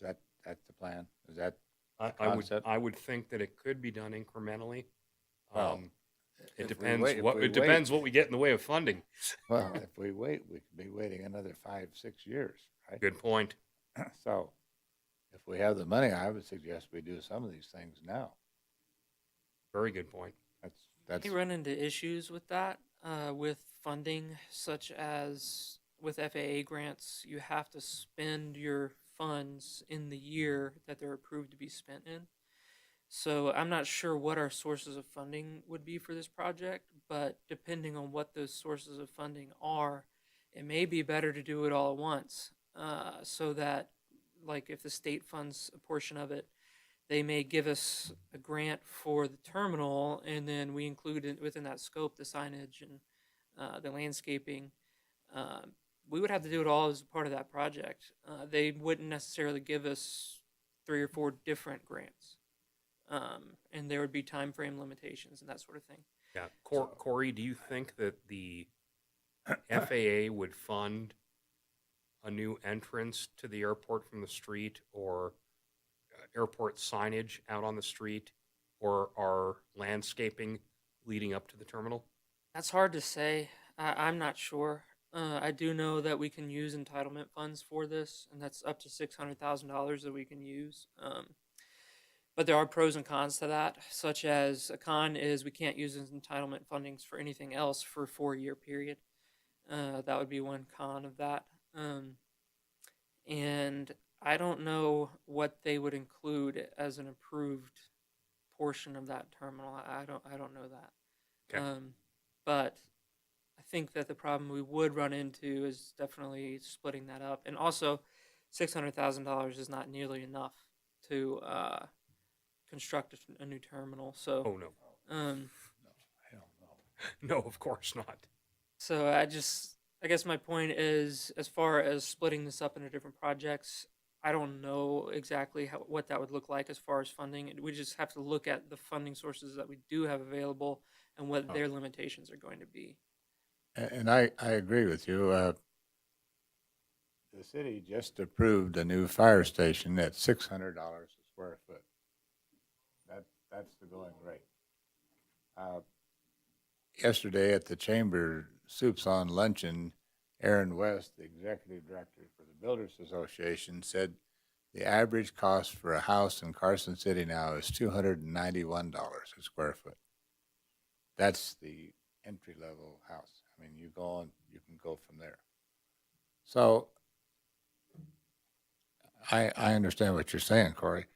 Speaker 8: Is that's the plan? Is that concept?
Speaker 1: I would think that it could be done incrementally.
Speaker 8: Well,
Speaker 1: It
Speaker 8: if we
Speaker 1: depends
Speaker 8: wait- if
Speaker 1: what
Speaker 8: we
Speaker 1: it depends what we get in the way of funding.
Speaker 8: Well, if we wait, we could be waiting another 5-6 years, right?
Speaker 1: Good point.
Speaker 8: So, if we have the money, I would suggest we do some of these things now.
Speaker 1: Very good point.
Speaker 8: That's
Speaker 4: You run into issues with that, with funding, such as with FAA grants, you have to spend your funds in the year that they're approved to be spent in. So I'm not sure what our sources of funding would be for this project, but depending on what those sources of funding are, it may be better to do it all at once, so that, like, if the state funds a portion of it, they may give us a grant for the terminal, and then we include within that scope the signage and the landscaping. We would have to do it all as a part of that project. They wouldn't necessarily give us 3 or 4 different grants, and there would be time frame limitations and that sort of thing.
Speaker 1: Yeah, Corey, do you think that the FAA would fund a new entrance to the airport from the street, or airport signage out on the street, or our landscaping leading up to the terminal?
Speaker 4: That's hard to say. I'm not sure. I do know that we can use entitlement funds for this, and that's up to $600,000 that we can use. But there are pros and cons to that, such as a con is we can't use entitlement fundings for anything else for a 4-year period. That would be one con of that. And I don't know what they would include as an approved portion of that terminal. I don't know that.
Speaker 1: Okay.
Speaker 4: But I think that the problem we would run into is definitely splitting that up. And also, $600,000 is not nearly enough to construct a new terminal. So,
Speaker 1: Oh, no.
Speaker 8: hell no.
Speaker 1: No, of course not.
Speaker 4: so I guess my point is, as far as splitting this up into different projects, I don't know exactly what that would look like as far as funding. We just have to look at the funding sources that we do have available and what their limitations are going to be.
Speaker 8: And I agree with you. The city just approved a new fire station at $600 a square foot. That's the going rate. Yesterday at the Chamber Soups on Luncheon, Aaron West, the executive director for the Builders Association, said the average cost for a house in Carson City now is $291 a square foot. That's the entry-level house. I mean, you can go from there. So I understand what you're saying, Corey.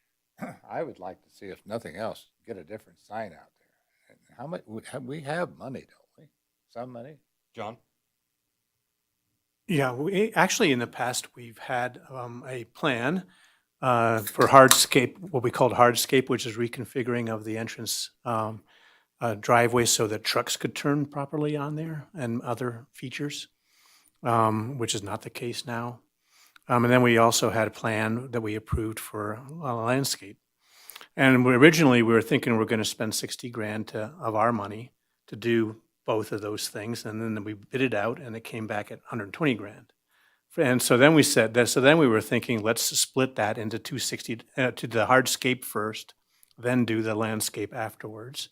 Speaker 8: I would like to see, if nothing else, get a different sign out there. And how much we have money, don't we? Some money.
Speaker 1: John?
Speaker 9: Yeah, we actually in the past we've had a plan for hardscape, what we called hardscape, which is reconfiguring of the entrance driveway so that trucks could turn properly on there, and other features, which is not the case now. And then we also had a plan that we approved for a landscape. And originally we were thinking we're going to spend 60 grand of our money to do both of those things. And then we bid it out and it came back at 120 grand. And so then we said that, so then we were thinking, let's split that into 260, to the hardscape first, then do the landscape afterwards.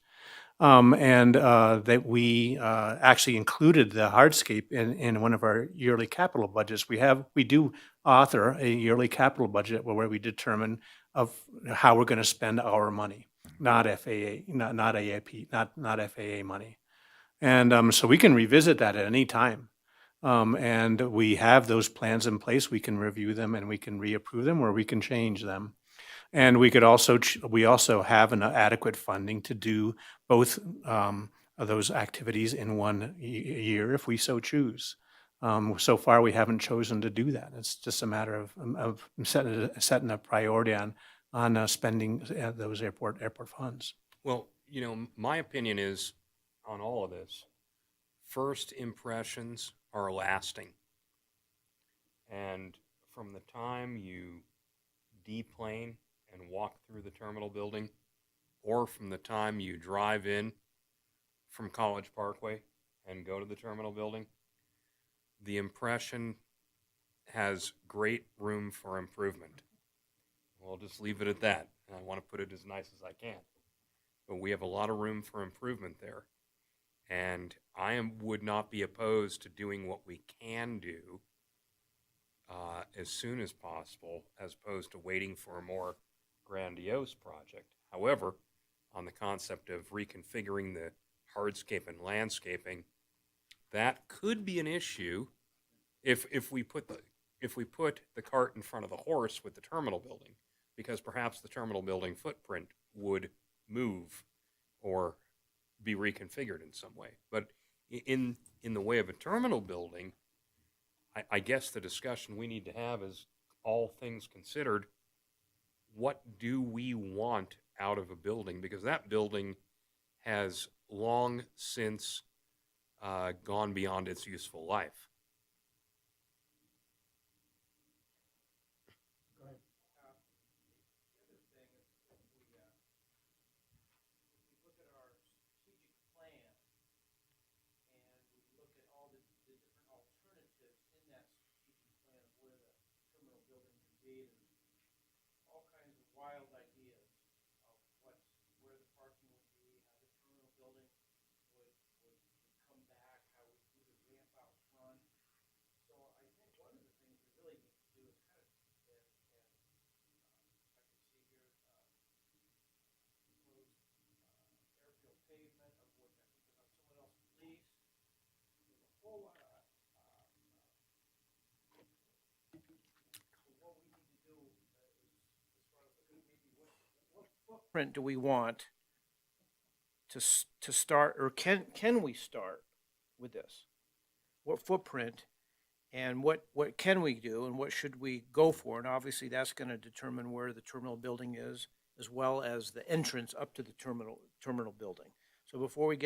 Speaker 9: That we actually included the hardscape in one of our yearly capital budgets. We do author a yearly capital budget where we determine of how we're going to spend our money, not FAA, not AIP, not FAA money. And so we can revisit that at any time. And we have those plans in place. We can review them and we can reapprove them, or we can change them. And we could also, we also have an adequate funding to do both of those activities in one year if we so choose. So far, we haven't chosen to do that. It's just a matter of setting a priority on spending those airport funds.
Speaker 1: Well, you know, my opinion is on all of this, first impressions are lasting. And from the time you deplane and walk through the terminal building, or from the time you drive in from College Parkway and go to the terminal building, the impression has great room for improvement. We'll just leave it at that. And I want to put it as nice as I can. But we have a lot of room for improvement there. And would not be opposed to doing what we can do as soon as possible, as opposed to waiting for a more grandiose project. However, on the concept of reconfiguring the hardscape and landscaping, that could be an issue if we put the cart in front of the horse with the terminal building, because perhaps the terminal building footprint would move or be reconfigured in some way. But in the way of a terminal building, I guess the discussion we need to have is, all things considered, what do we want out of a building? Because that building has long since gone beyond its useful life.
Speaker 7: Wild ideas of where the parking would be, how the terminal building would come back, how we do the ramp out front. So I think one of the things we really need to do is kind of, and I can see here, proposed airfield pavement, of which I think is on someone else's lease. There's a whole lot of what we need to do as far as looking at maybe what footprint do we want to start, or can we start with this? What footprint, and what can we do, and what should we go for? And obviously, that's going to determine where the terminal building is, as well as the entrance up to the terminal building. So before we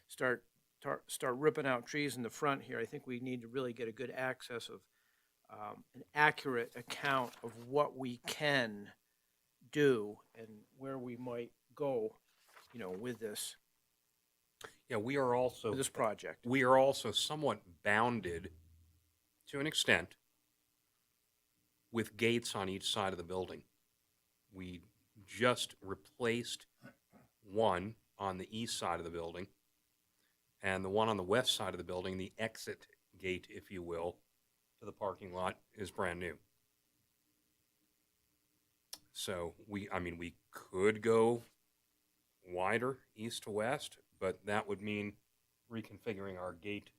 Speaker 7: start ripping out trees in the front here, I think we need to really get a good access of an accurate account of what we can do and where we might go, with this
Speaker 1: Yeah, we are also
Speaker 7: with this project.
Speaker 1: we are also somewhat bounded to an extent with gates on each side of the building. We just replaced one on the east side of the building, and the one on the west side of the building, the exit gate, if you will, to the parking lot, is brand new. So we could go wider east to west, but that would mean reconfiguring our gate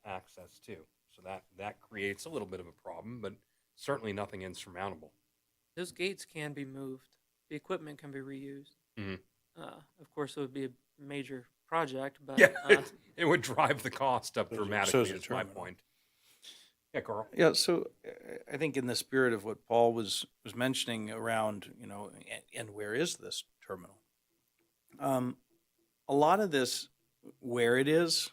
Speaker 1: access too. So that creates a little bit of a problem, but certainly nothing insurmountable.
Speaker 4: Those gates can be moved. The equipment can be reused.
Speaker 1: Mhm.
Speaker 4: Of course, it would be a major project, but
Speaker 1: Yeah, it would drive the cost up dramatically,
Speaker 3: the
Speaker 1: is my
Speaker 3: terminal.
Speaker 1: point. Yeah, Carl?
Speaker 3: Yeah, so I think in the spirit of what Paul was mentioning around, and where is this terminal? A lot of this, where it is,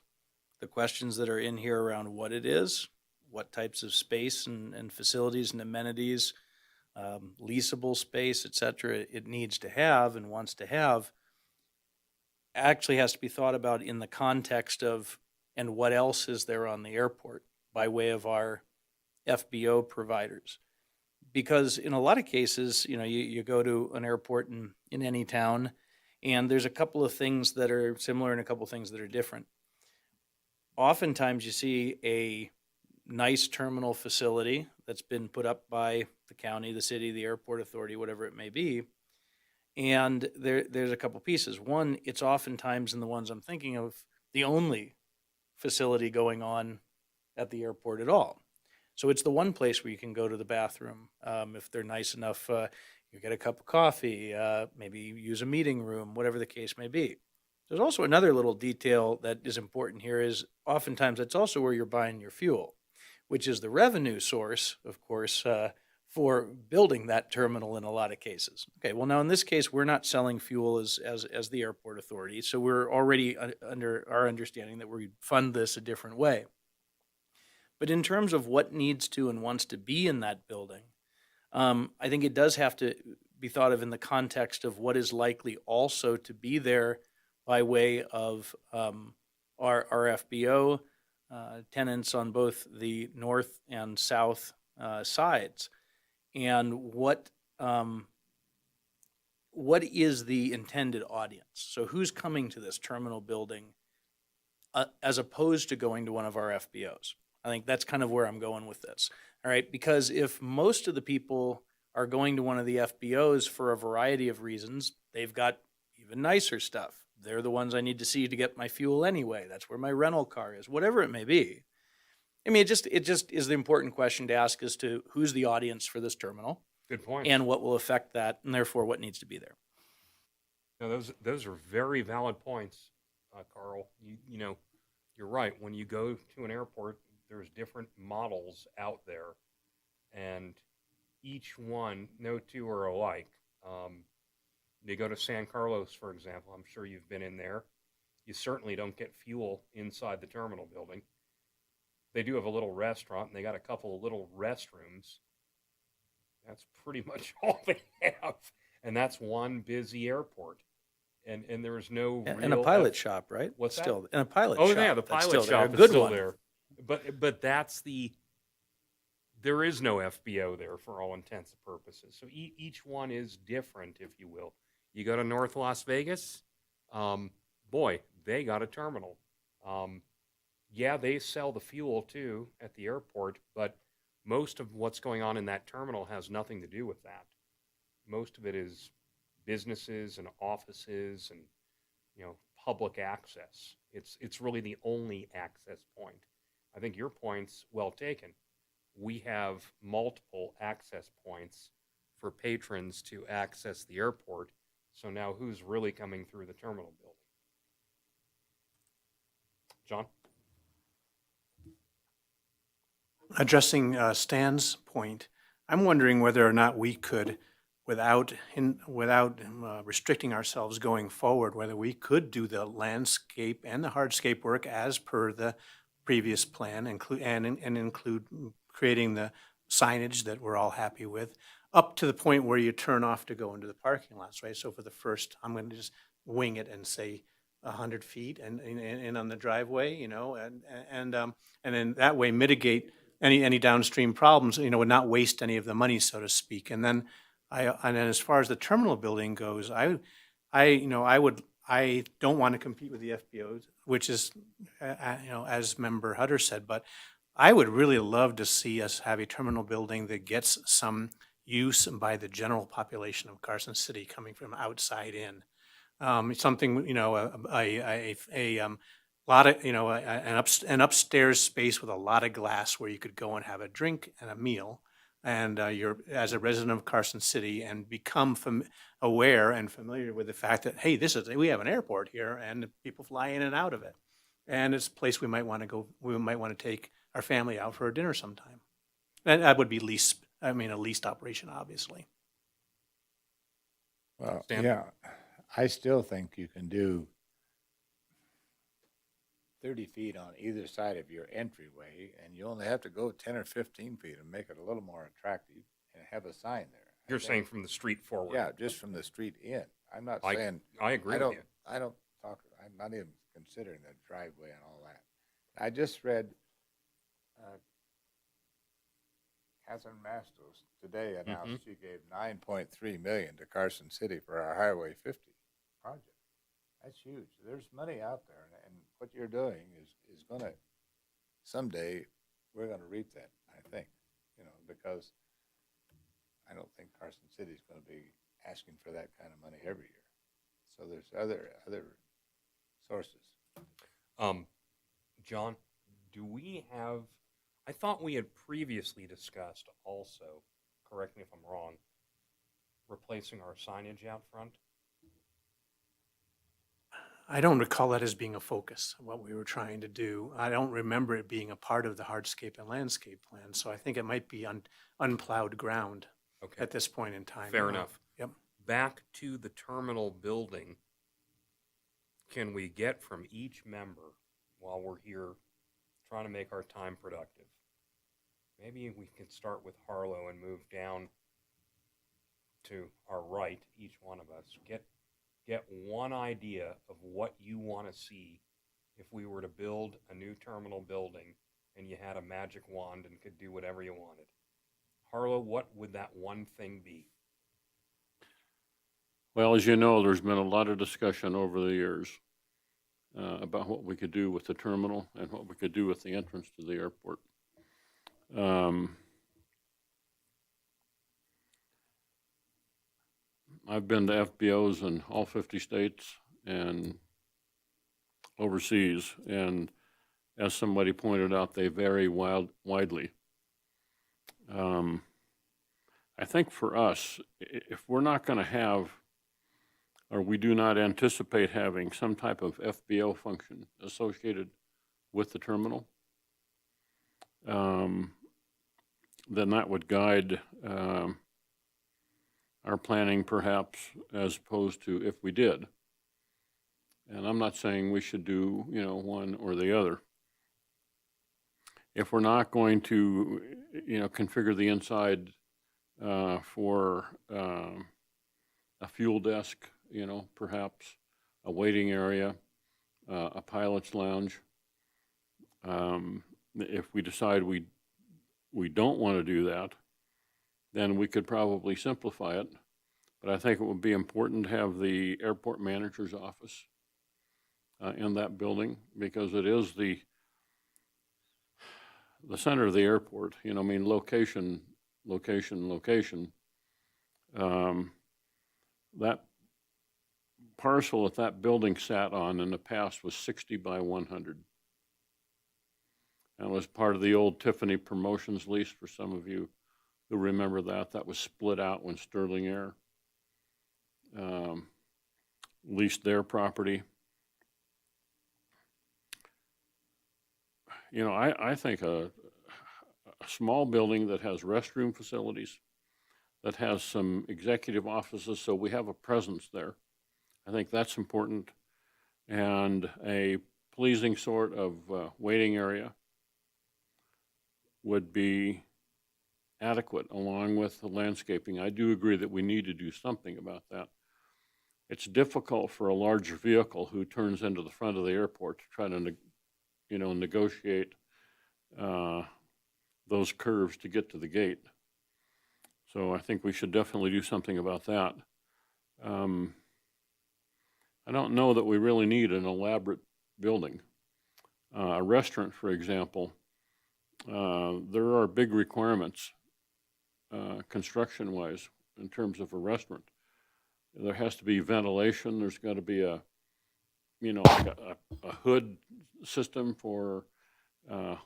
Speaker 3: the questions that are in here around what it is, what types of space and facilities and amenities, leasable space, et cetera, it needs to have and wants to have, actually has to be thought about in the context of, and what else is there on the airport by way of our FBO providers. Because in a lot of cases, you go to an airport in any town, and there's a couple of things that are similar and a couple of things that are different. Oftentimes you see a nice terminal facility that's been put up by the county, the city, the airport authority, whatever it may be. And there's a couple pieces. One, it's oftentimes, in the ones I'm thinking of, the only facility going on at the airport at all. So it's the one place where you can go to the bathroom. If they're nice enough, you get a cup of coffee, maybe use a meeting room, whatever the case may be. There's also another little detail that is important here is oftentimes that's also where you're buying your fuel, which is the revenue source, of course, for building that terminal in a lot of cases. Okay, well now in this case, we're not selling fuel as the airport authority, so we're already under our understanding that we fund this a different way. But in terms of what needs to and wants to be in that building, I think it does have to be thought of in the context of what is likely also to be there by way of our FBO tenants on both the north and south sides, and what is the intended audience? So who's coming to this terminal building as opposed to going to one of our FBOs? I think that's kind of where I'm going with this. All right, because if most of the people are going to one of the FBOs for a variety of reasons, they've got even nicer stuff. They're the ones I need to see to get my fuel anyway. That's where my rental car is, whatever it may be. I mean, it just is the important question to ask as to who's the audience for this terminal
Speaker 1: Good point.
Speaker 3: and what will affect that, and therefore what needs to be there.
Speaker 1: No, those are very valid points, Carl. You know, you're right. When you go to an airport, there's different models out there, and each one, no two are alike. You go to San Carlos, for example. I'm sure you've been in there. You certainly don't get fuel inside the terminal building. They do have a little restaurant, and they got a couple of little restrooms. That's pretty much all they have, and that's one busy airport. And there's no
Speaker 3: And a
Speaker 1: real
Speaker 3: pilot shop, right?
Speaker 1: What's that?
Speaker 3: Still, and a pilot
Speaker 1: Oh
Speaker 3: shop.
Speaker 1: yeah, the
Speaker 3: that's
Speaker 1: pilot
Speaker 3: still there.
Speaker 1: shop
Speaker 3: A
Speaker 1: is
Speaker 3: good
Speaker 1: still
Speaker 3: one.
Speaker 1: there. But that's there is no FBO there for all intents and purposes. So each one is different, if you will. You go to North Las Vegas, boy, they got a terminal. Yeah, they sell the fuel too at the airport, but most of what's going on in that terminal has nothing to do with that. Most of it is businesses and offices and public access. It's really the only access point. I think your point's well taken. We have multiple access points for patrons to access the airport. So now who's really coming through the terminal building? John?
Speaker 9: Addressing Stan's point, I'm wondering whether or not we could, without restricting ourselves going forward, whether we could do the landscape and the hardscape work as per the previous plan, and include creating the signage that we're all happy with, up to the point where you turn off to go into the parking lots, right? So for the first, I'm going to just wing it and say 100 feet and on the driveway, and then that way mitigate any downstream problems, would not waste any of the money, so to speak. And then as far as the terminal building goes, I don't want to compete with the FBOs, which is, as Member Hutter said, but I would really love to see us have a terminal building that gets some use by the general population of Carson City coming from outside in. Something, a lot of, an upstairs space with a lot of glass where you could go and have a drink and a meal. And you're, as a resident of Carson City, and become aware and familiar with the fact that, hey, we have an airport here and people fly in and out of it. And it's a place we might want to go, we might want to take our family out for a dinner sometime. And that would be a leased operation, obviously.
Speaker 8: Well,
Speaker 1: Stan?
Speaker 8: yeah, I still think you can do 30 feet on either side of your entryway, and you only have to go 10 or 15 feet and make it a little more attractive and have a sign there.
Speaker 1: You're saying from the street forward.
Speaker 8: Yeah, just from the street in. I'm not
Speaker 1: I
Speaker 8: saying,
Speaker 1: agree
Speaker 8: I
Speaker 1: with
Speaker 8: don't,
Speaker 1: you.
Speaker 8: I'm not even considering the driveway and all that. I just read Catherine Mastos today announced she gave $9.3 million to Carson City for our Highway 50 project. That's huge. There's money out there, and what you're doing is going to, someday, we're going to reap that, I think, because I don't think Carson City is going to be asking for that kind of money every year. So there's other sources.
Speaker 1: John, do we have, I thought we had previously discussed also, correct me if I'm wrong, replacing our signage out front?
Speaker 9: I don't recall that as being a focus, what we were trying to do. I don't remember it being a part of the hardscape and landscape plan, so I think it might be unplowed ground
Speaker 1: Okay,
Speaker 9: at this point in time.
Speaker 1: fair enough.
Speaker 9: Yep.
Speaker 1: Back to the terminal building, can we get from each member, while we're here trying to make our time productive? Maybe we can start with Harlow and move down to our right, each one of us. Get one idea of what you want to see if we were to build a new terminal building and you had a magic wand and could do whatever you wanted. Harlow, what would that one thing be?
Speaker 10: Well, as you know, there's been a lot of discussion over the years about what we could do with the terminal and what we could do with the entrance to the airport. I've been to FBOs in all 50 states and overseas, and as somebody pointed out, they vary widely. I think for us, if we're not going to have, or we do not anticipate having some type of FBO function associated with the terminal, then that would guide our planning perhaps, as opposed to if we did. And I'm not saying we should do, one or the other. If we're not going to, configure the inside for a fuel desk, perhaps a waiting area, a pilot's lounge. If we decide we don't want to do that, then we could probably simplify it. But I think it would be important to have the airport manager's office in that building, because it is the center of the airport. Location. That parcel that that building sat on in the past was 60 by 100. And it was part of the old Tiffany Promotions lease, for some of you who remember that. That was split out when Sterling Air leased their property. I think a small building that has restroom facilities, that has some executive offices, so we have a presence there. I think that's important. And a pleasing sort of waiting area would be adequate, along with the landscaping. I do agree that we need to do something about that. It's difficult for a larger vehicle who turns into the front of the airport to try to negotiate those curves to get to the gate. So I think we should definitely do something about that. I don't know that we really need an elaborate building. A restaurant, for example, there are big requirements construction-wise in terms of a restaurant. There has to be ventilation. There's got to be a hood system for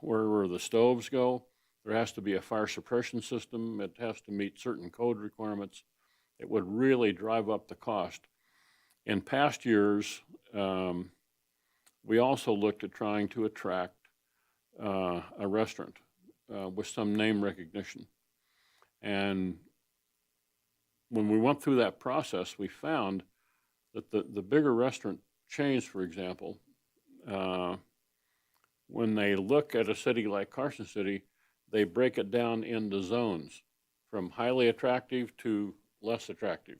Speaker 10: where the stoves go. There has to be a fire suppression system. It has to meet certain code requirements. It would really drive up the cost. In past years, we also looked at trying to attract a restaurant with some name recognition. And when we went through that process, we found that the bigger restaurant chains, for example, when they look at a city like Carson City, they break it down into zones from highly attractive to less attractive.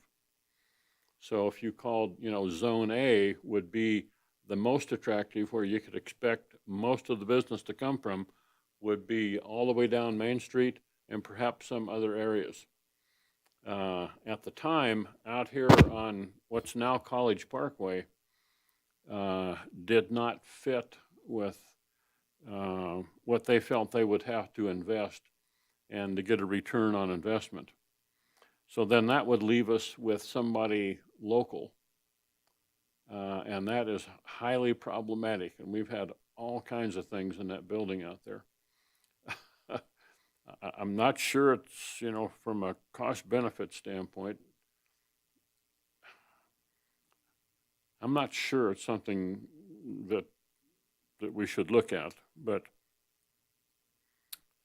Speaker 10: So if you called, zone A would be the most attractive, where you could expect most of the business to come from, would be all the way down Main Street and perhaps some other areas. At the time, out here on what's now College Parkway, did not fit with what they felt they would have to invest and to get a return on investment. So then that would leave us with somebody local, and that is highly problematic. And we've had all kinds of things in that building out there. I'm not sure it's, from a cost-benefit standpoint, I'm not sure it's something that we should look at, but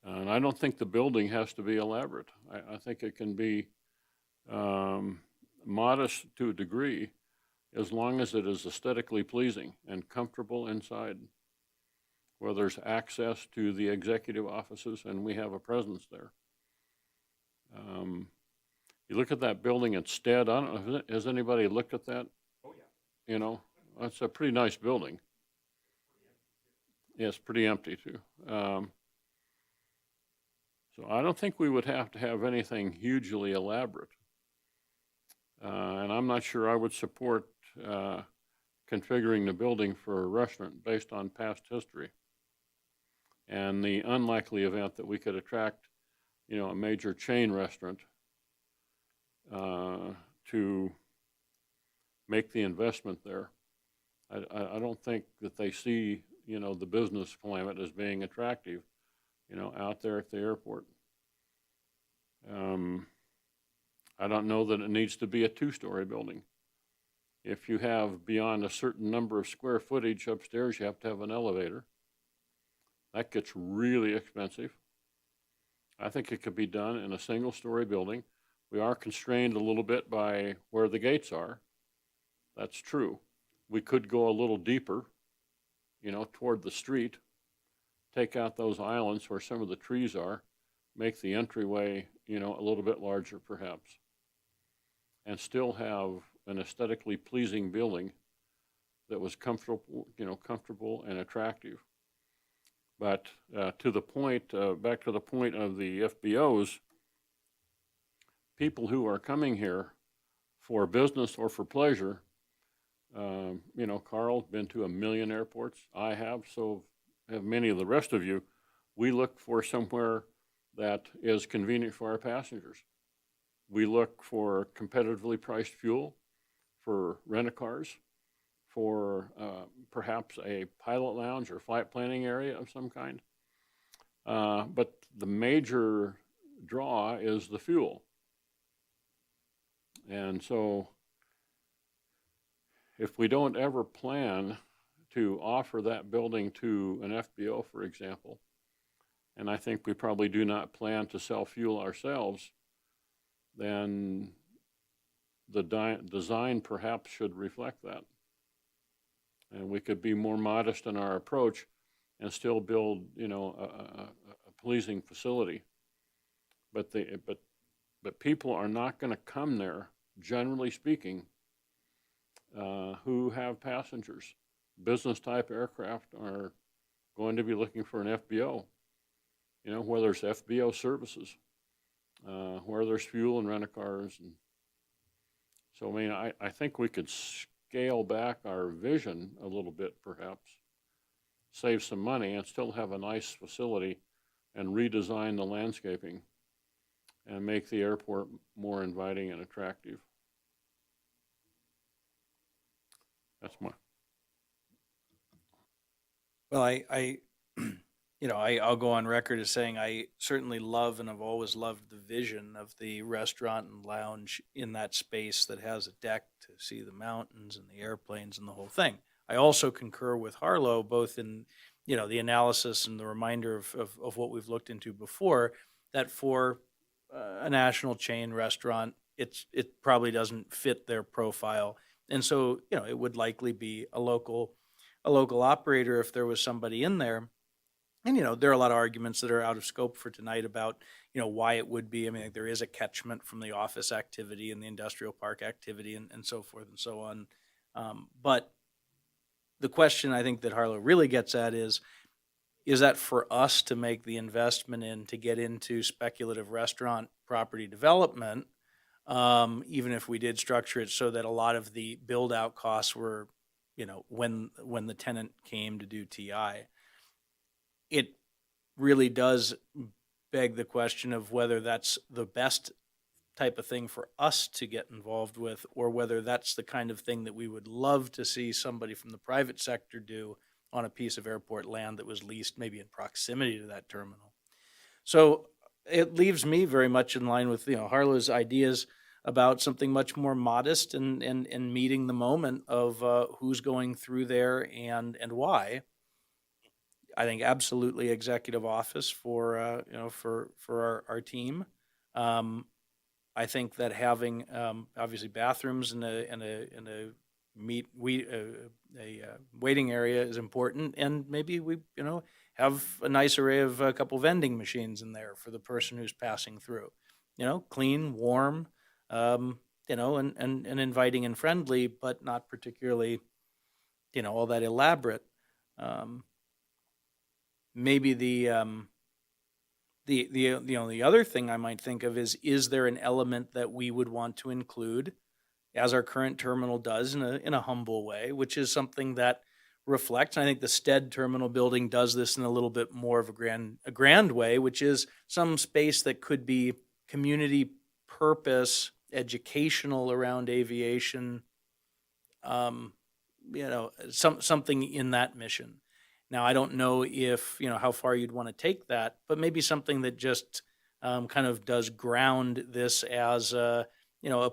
Speaker 10: and I don't think the building has to be elaborate. I think it can be modest to a degree, as long as it is aesthetically pleasing and comfortable inside, where there's access to the executive offices and we have a presence there. You look at that building instead, I don't know, has anybody looked at that?
Speaker 1: Oh, yeah.
Speaker 10: You know, it's a pretty nice building. Yeah, it's pretty empty too. So I don't think we would have to have anything hugely elaborate. And I'm not sure I would support configuring the building for a restaurant based on past history. And the unlikely event that we could attract, you know, a major chain restaurant to make the investment there. I don't think that they see, you know, the business climate as being attractive, you know, out there at the airport. I don't know that it needs to be a two-story building. If you have beyond a certain number of square footage upstairs, you have to have an elevator. That gets really expensive. I think it could be done in a single-story building. We are constrained a little bit by where the gates are. That's true. We could go a little deeper, you know, toward the street, take out those islands where some of the trees are, make the entryway, you know, a little bit larger perhaps, and still have an aesthetically pleasing building that was comfortable, you know, comfortable and attractive. But to the point, back to the point of the FBOs, people who are coming here for business or for pleasure, you know, Carl's been to 1 million airports. I have, so have many of the rest of you. We look for somewhere that is convenient for our passengers. We look for competitively priced fuel, for rent-a-cars, for perhaps a pilot lounge or flight planning area of some kind. But the major draw is the fuel. And so if we don't ever plan to offer that building to an FBO, for example, and I think we probably do not plan to sell fuel ourselves, then the design perhaps should reflect that. And we could be more modest in our approach and still build, you know, a pleasing facility. But people are not going to come there, generally speaking, who have passengers. Business type aircraft are going to be looking for an FBO, you know, where there's FBO services, where there's fuel and rent-a-cars. And so, I mean, I think we could scale back our vision a little bit, perhaps, save some money and still have a nice facility and redesign the landscaping and make the airport more inviting and attractive. That's my.
Speaker 3: Well, I'll go on record as saying I certainly love and have always loved the vision of the restaurant and lounge in that space that has a deck to see the mountains and the airplanes and the whole thing. I also concur with Harlow both in, you know, the analysis and the reminder of what we've looked into before, that for a national chain restaurant, it probably doesn't fit their profile. And so, you know, it would likely be a local operator if there was somebody in there. And, you know, there are a lot of arguments that are out of scope for tonight about, you know, why it would be. I mean, there is a catchment from the office activity and the industrial park activity and so forth and so on. But the question I think that Harlow really gets at is that for us to make the investment in to get into speculative restaurant property development, even if we did structure it so that a lot of the build out costs were, you know, when the tenant came to do TI, it really does beg the question of whether that's the best type of thing for us to get involved with, or whether that's the kind of thing that we would love to see somebody from the private sector do on a piece of airport land that was leased maybe in proximity to that terminal. So it leaves me very much in line with, you know, Harlow's ideas about something much more modest and meeting the moment of who's going through there and why. I think absolutely executive office for for our team. Um, I think that having obviously bathrooms and a waiting area is important, and maybe we have a nice array of a couple vending machines in there for the person who's passing through. Clean, warm, and inviting and friendly, but not particularly all that elaborate. Um, maybe the other thing I might think of is there an element that we would want to include, as our current terminal does in a humble way, which is something that reflects. And I think the Stead Terminal building does this in a little bit more of a grand way, which is some space that could be community purpose, educational around aviation, something in that mission. Now, I don't know if, how far you'd want to take that, but maybe something that just kind of does ground this as a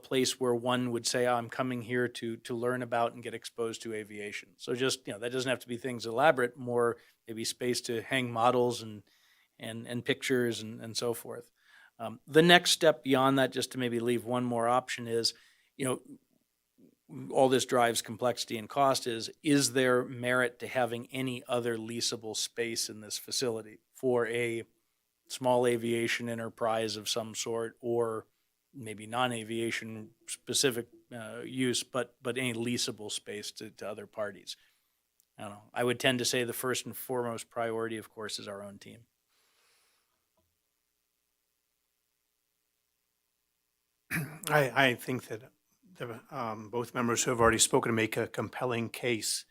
Speaker 3: place where one would say, I'm coming here to learn about and get exposed to aviation. So just, that doesn't have to be things elaborate, more maybe space to hang models and pictures and so forth. The next step beyond that, just to maybe leave one more option is, all this drives complexity and cost is there merit to having any other leasable space in this facility for a small aviation enterprise of some sort, or maybe non-aviation specific use, but any leasable space to other parties? I don't know. I would tend to say the first and foremost priority, of course, is our own team.
Speaker 9: I think that both members who have already spoken make a compelling case.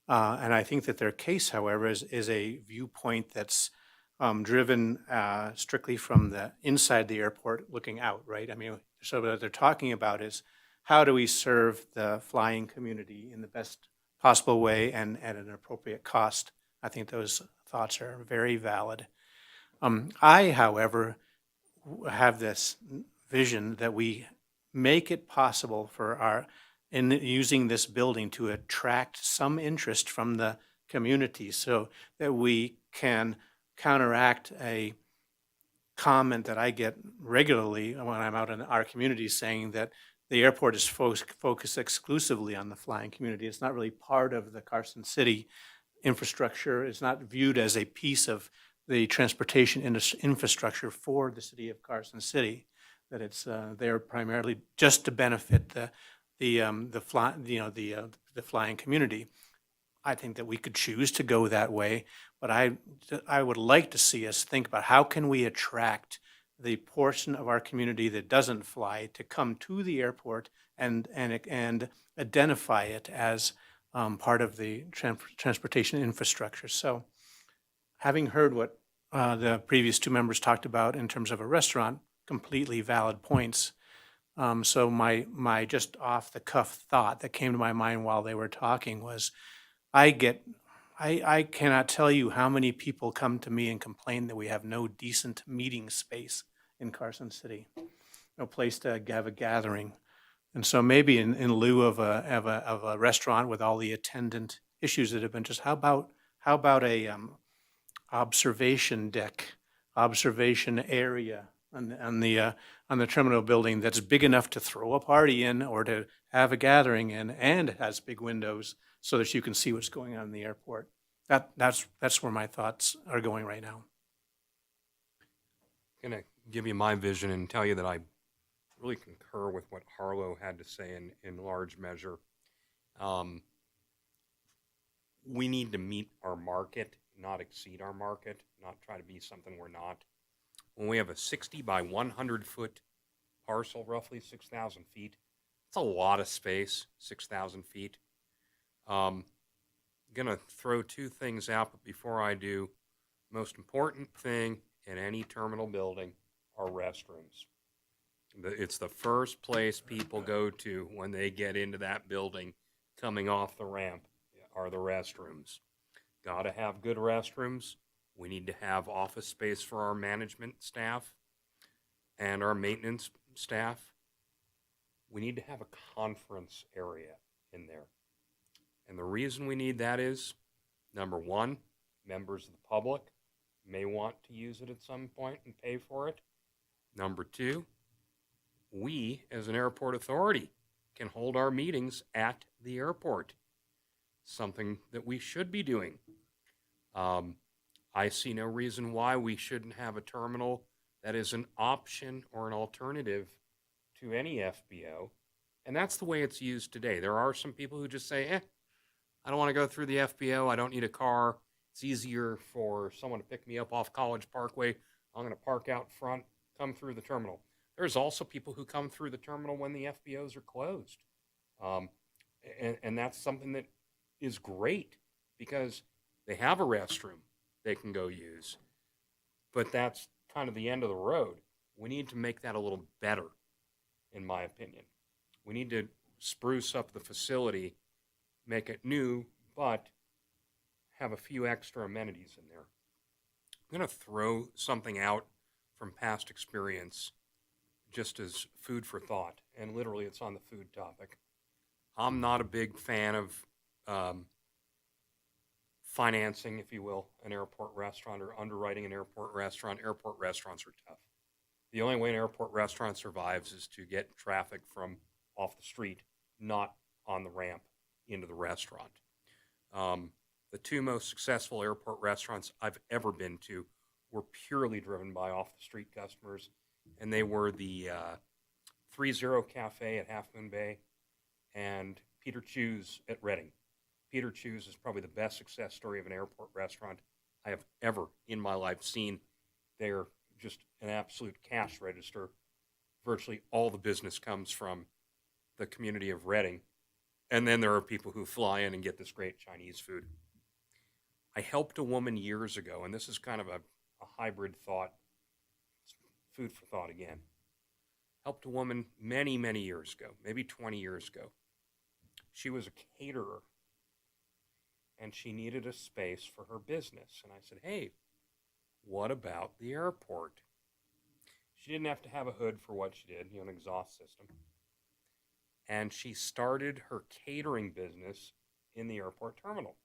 Speaker 9: And I think that their case, however, is a viewpoint that's driven strictly from the inside the airport looking out, right? I mean, so what they're talking about is how do we serve the flying community in the best possible way and at an appropriate cost? I think those thoughts are very valid. I, however, have this vision that we make it possible for in using this building to attract some interest from the community so that we can counteract a comment that I get regularly when I'm out in our community saying that the airport is focused exclusively on the flying community. It's not really part of the Carson City infrastructure. It's not viewed as a piece of the transportation infrastructure for the city of Carson City. That it's there primarily just to benefit the flying community. I think that we could choose to go that way, but I would like to see us think about how can we attract the portion of our community that doesn't fly to come to the airport and identify it as part of the transportation infrastructure. So, having heard what the previous two members talked about in terms of a restaurant, completely valid points. So my just off the cuff thought that came to my mind while they were talking was, I cannot tell you how many people come to me and complain that we have no decent meeting space in Carson City, no place to have a gathering. And so maybe in lieu of a restaurant with all the attendant issues that have been just, how about a observation deck, observation area on the terminal building that's big enough to throw a party in or to have a gathering in, and it has big windows so that you can see what's going on in the airport. That's where my thoughts are going right now.
Speaker 1: I'm going to give you my vision and tell you that I really concur with what Harlow had to say in large measure. We need to meet our market, not exceed our market, not try to be something we're not. When we have a 60 by 100 foot parcel, roughly 6,000 feet, it's a lot of space, 6,000 feet. I'm going to throw two things out, but before I do, most important thing in any terminal building are restrooms. It's the first place people go to when they get into that building coming off the ramp are the restrooms. Got to have good restrooms. We need to have office space for our management staff and our maintenance staff. we need to have a conference area in there. And the reason we need that is, number one, members of the public may want to use it at some point and pay for it. Number two, we, as an airport authority, can hold our meetings at the airport, something that we should be doing. I see no reason why we shouldn't have a terminal that is an option or an alternative to any FBO. And that's the way it's used today. There are some people who just say, I don't want to go through the FBO. I don't need a car. It's easier for someone to pick me up off College Parkway. I'm going to park out front, come through the terminal. There's also people who come through the terminal when the FBOs are closed. And that's something that is great because they have a restroom they can go use. But that's kind of the end of the road. We need to make that a little better, in my opinion. We need to spruce up the facility, make it new, but have a few extra amenities in there. I'm going to throw something out from past experience just as food for thought, and literally it's on the food topic. I'm not a big fan of financing, if you will, an airport restaurant or underwriting an airport restaurant. Airport restaurants are tough. The only way an airport restaurant survives is to get traffic from off the street, not on the ramp into the restaurant. The two most successful airport restaurants I've ever been to were purely driven by off-the-street customers, and they were the 3-0 Cafe at Half Moon Bay and Peter Chu's at Reading. Peter Chu's is probably the best success story of an airport restaurant I have ever in my life seen. They're just an absolute cash register. Virtually all the business comes from the community of Reading. And then there are people who fly in and get this great Chinese food. I helped a woman years ago, and this is kind of a hybrid thought, food for thought again. Helped a woman many, many years ago, maybe 20 years ago. She was a caterer, and she needed a space for her business. And I said, hey, what about the airport? She didn't have to have a hood for what she did, an exhaust system. And she started her catering business in the airport terminal.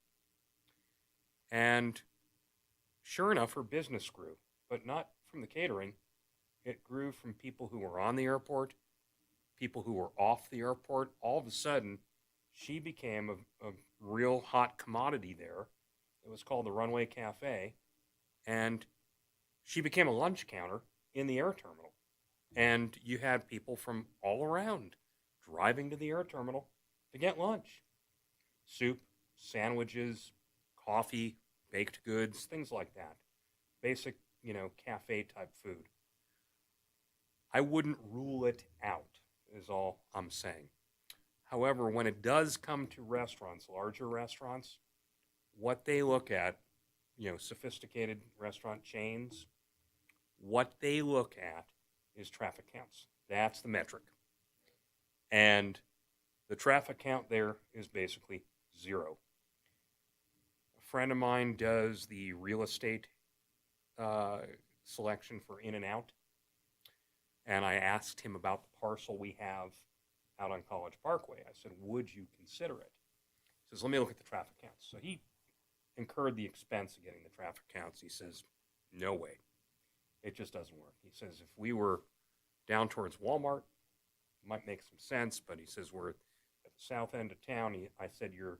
Speaker 1: And sure enough, her business grew, but not from the catering. It grew from people who were on the airport, people who were off the airport. All of a sudden, she became a real hot commodity there. It was called the Runway Cafe. And she became a lunch counter in the air terminal. And you had people from all around driving to the air terminal to get lunch. Soup, sandwiches, coffee, baked goods, things like that. Basic, cafe type food. I wouldn't rule it out, is all I'm saying. However, when it does come to restaurants, larger restaurants, what they look at, sophisticated restaurant chains, what they look at is traffic counts. That's the metric. And the traffic count there is basically zero. A friend of mine does the real estate selection for In-N-Out, and I asked him about the parcel we have out on College Parkway. I said, would you consider it? He says, let me look at the traffic counts. So he incurred the expense of getting the traffic counts. He says, no way. It just doesn't work. He says, if we were down towards Walmart, it might make some sense, but he says, we're at the south end of town. I said, your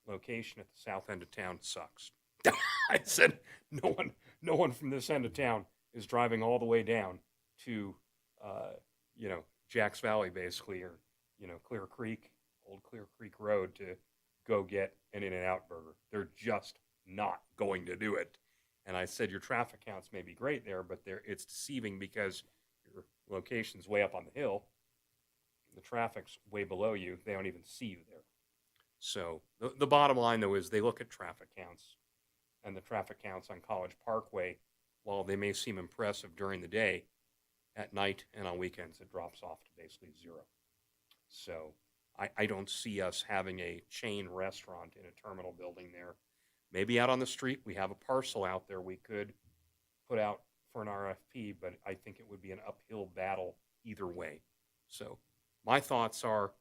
Speaker 1: location at the south end of town sucks. I said, no one from this end of town is driving all the way down to, Jack's Valley, basically, or, Clear Creek, Old Clear Creek Road to go get an In-N-Out burger. They're just not going to do it. And I said, your traffic counts may be great there, but it's deceiving because your location's way up on the hill. The traffic's way below you. They don't even see you there. So the bottom line, though, is they look at traffic counts. And the traffic counts on College Parkway, while they may seem impressive during the day, at night and on weekends, it drops off to basically zero. So I don't see us having a chain restaurant in a terminal building there. Maybe out on the street, we have a parcel out there we could put out for an RFP, but I think it would be an uphill battle either way. So My thoughts are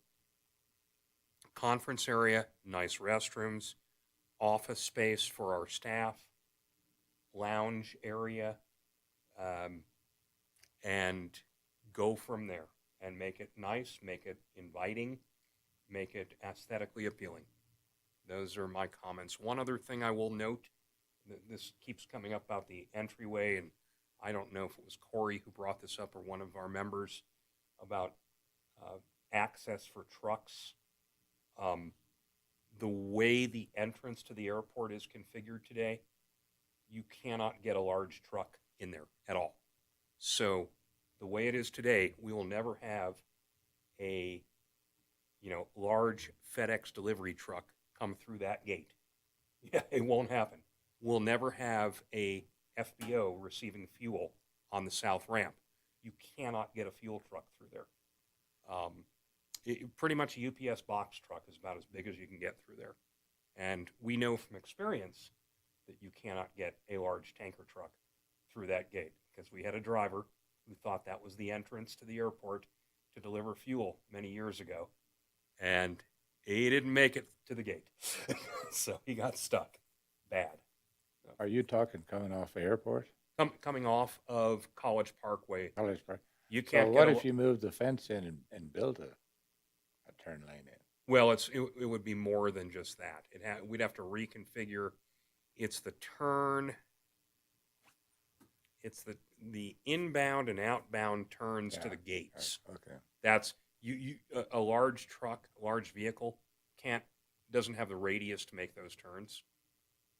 Speaker 1: conference area, nice restrooms, office space for our staff, lounge area, um, and go from there and make it nice, make it inviting, make it aesthetically appealing. Those are my comments. One other thing I will note, this keeps coming up about the entryway, and I don't know if it was Corey who brought this up or one of our members about access for trucks. The way the entrance to the airport is configured today, you cannot get a large truck in there at all. So the way it is today, we will never have a large FedEx delivery truck come through that gate. Yeah, it won't happen. We'll never have a FBO receiving fuel on the south ramp. You cannot get a fuel truck through there. Pretty much a UPS box truck is about as big as you can get through there. And we know from experience that you cannot get a large tanker truck through that gate because we had a driver who thought that was the entrance to the airport to deliver fuel many years ago. And he didn't make it to the gate. So he got stuck. Bad.
Speaker 8: Are you talking coming off the airport?
Speaker 1: Coming off of College Parkway,
Speaker 8: College Park?
Speaker 1: you
Speaker 8: So
Speaker 1: can't
Speaker 8: what
Speaker 1: get
Speaker 8: if you move the fence in and build a turn lane in?
Speaker 1: Well, it would be more than just that. We'd have to reconfigure. It's the turn. It's the inbound and outbound turns to
Speaker 8: Yeah,
Speaker 1: the gates.
Speaker 8: Okay.
Speaker 1: That's a large truck, a large vehicle doesn't have the radius to make those turns.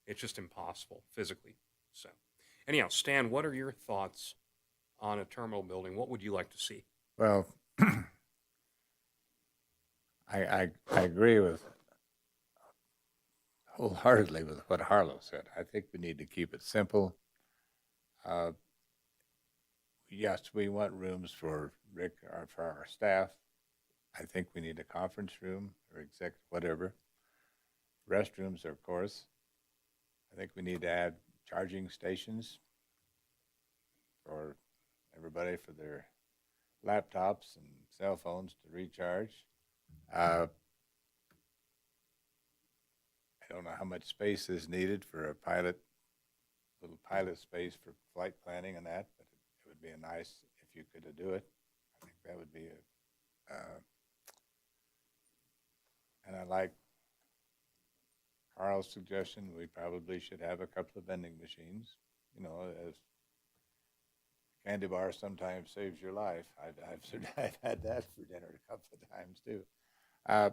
Speaker 1: It's just impossible physically. So, anyhow, Stan, what are your thoughts on a terminal building? What would you like to see?
Speaker 8: Well, I agree with wholeheartedly with what Harlow said. I think we need to keep it simple. Yes, we want rooms for Rick or for our staff. I think we need a conference room or whatever. Restrooms, of course. I think we need to add charging stations for everybody for their laptops and cell phones to recharge. I don't know how much space is needed for a little pilot space for flight planning and that, but it would be nice if you could do it. I think that would be and I like Carl's suggestion. We probably should have a couple of vending machines. As candy bar sometimes saves your life. I've had that for dinner a couple of times too. I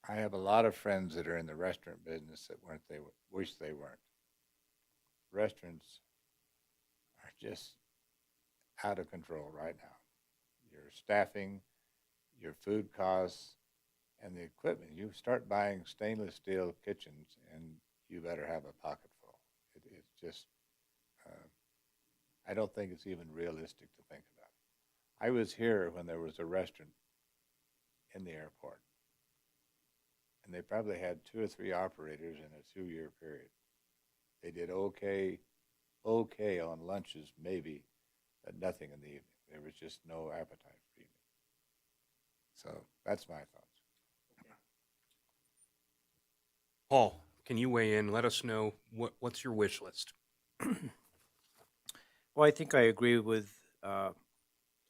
Speaker 8: have a lot of friends that are in the restaurant business that wish they weren't. Restaurants are just out of control right now. Your staffing, your food costs, and the equipment. You start buying stainless steel kitchens, and you better have a pocket full. It's just, I don't think it's even realistic to think about. I was here when there was a restaurant in the airport, and they probably had 2 or 3 operators in a 2-year period. They did okay on lunches, maybe, but nothing in the evening. There was just no appetite for evening. So that's my thoughts.
Speaker 1: Paul, can you weigh in? Let us know what's your wish list.
Speaker 7: Well, I think I agree with a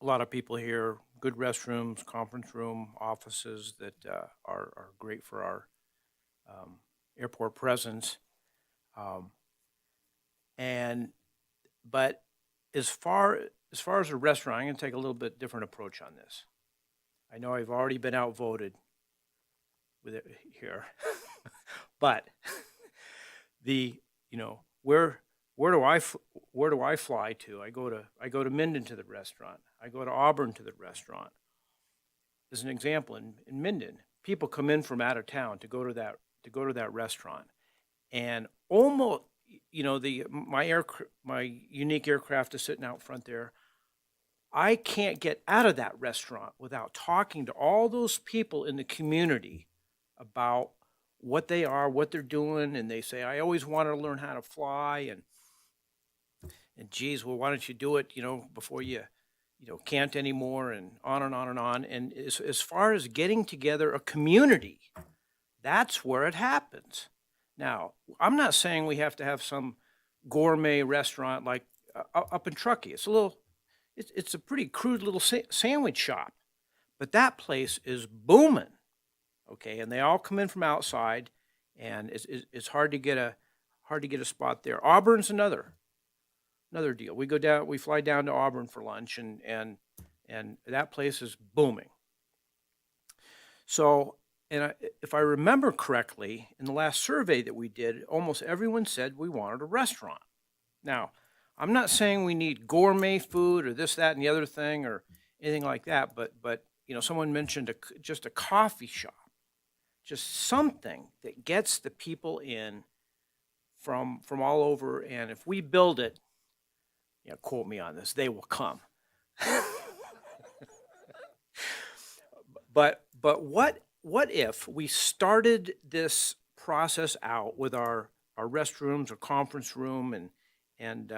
Speaker 7: lot of people here. Good restrooms, conference room, offices that are great for our airport presence. But as far as a restaurant, I'm going to take a little bit different approach on this. I know I've already been outvoted with it here, but where do I fly to? I go to Minden to the restaurant. I go to Auburn to the restaurant. As an example, in Minden, people come in from out of town to go to that restaurant, and almost my unique aircraft is sitting out front there. I can't get out of that restaurant without talking to all those people in the community about what they are, what they're doing, and they say, I always wanted to learn how to fly, and geez, well, why don't you do it, before you can't anymore, and on and on and on. And as far as getting together a community, that's where it happens. Now, I'm not saying we have to have some gourmet restaurant like up in Truckee. It's a pretty crude little sandwich shop, but that place is booming. Okay, and they all come in from outside, and it's hard to get a spot there. Auburn's another deal. We fly down to Auburn for lunch, and that place is booming. So, if I remember correctly, in the last survey that we did, almost everyone said we wanted a restaurant. Now, I'm not saying we need gourmet food or this, that, and the other thing or anything like that, but someone mentioned just a coffee shop, just something that gets the people in from all over. And if we build it, quote me on this, they will come. But what if we started this process out with our restrooms or conference room, and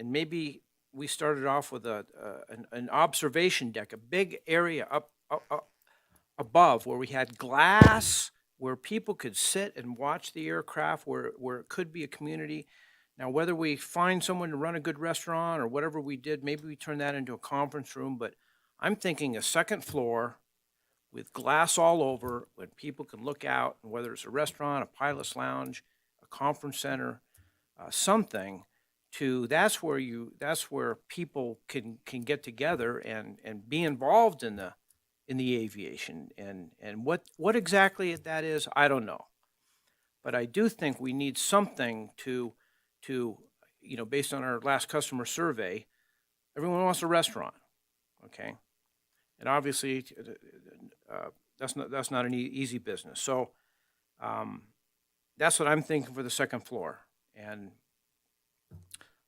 Speaker 7: maybe we started off with an observation deck, a big area up above where we had glass, where people could sit and watch the aircraft, where it could be a community. Now, whether we find someone to run a good restaurant or whatever we did, maybe we turn that into a conference room. But I'm thinking a second floor with glass all over, when people can look out, and whether it's a restaurant, a pilot's lounge, a conference center, something that's where people can get together and be involved in the aviation. And what exactly that is, I don't know. But I do think we need something to based on our last customer survey, everyone wants a restaurant, okay? And obviously, that's not an easy business. So that's what I'm thinking for the second floor. And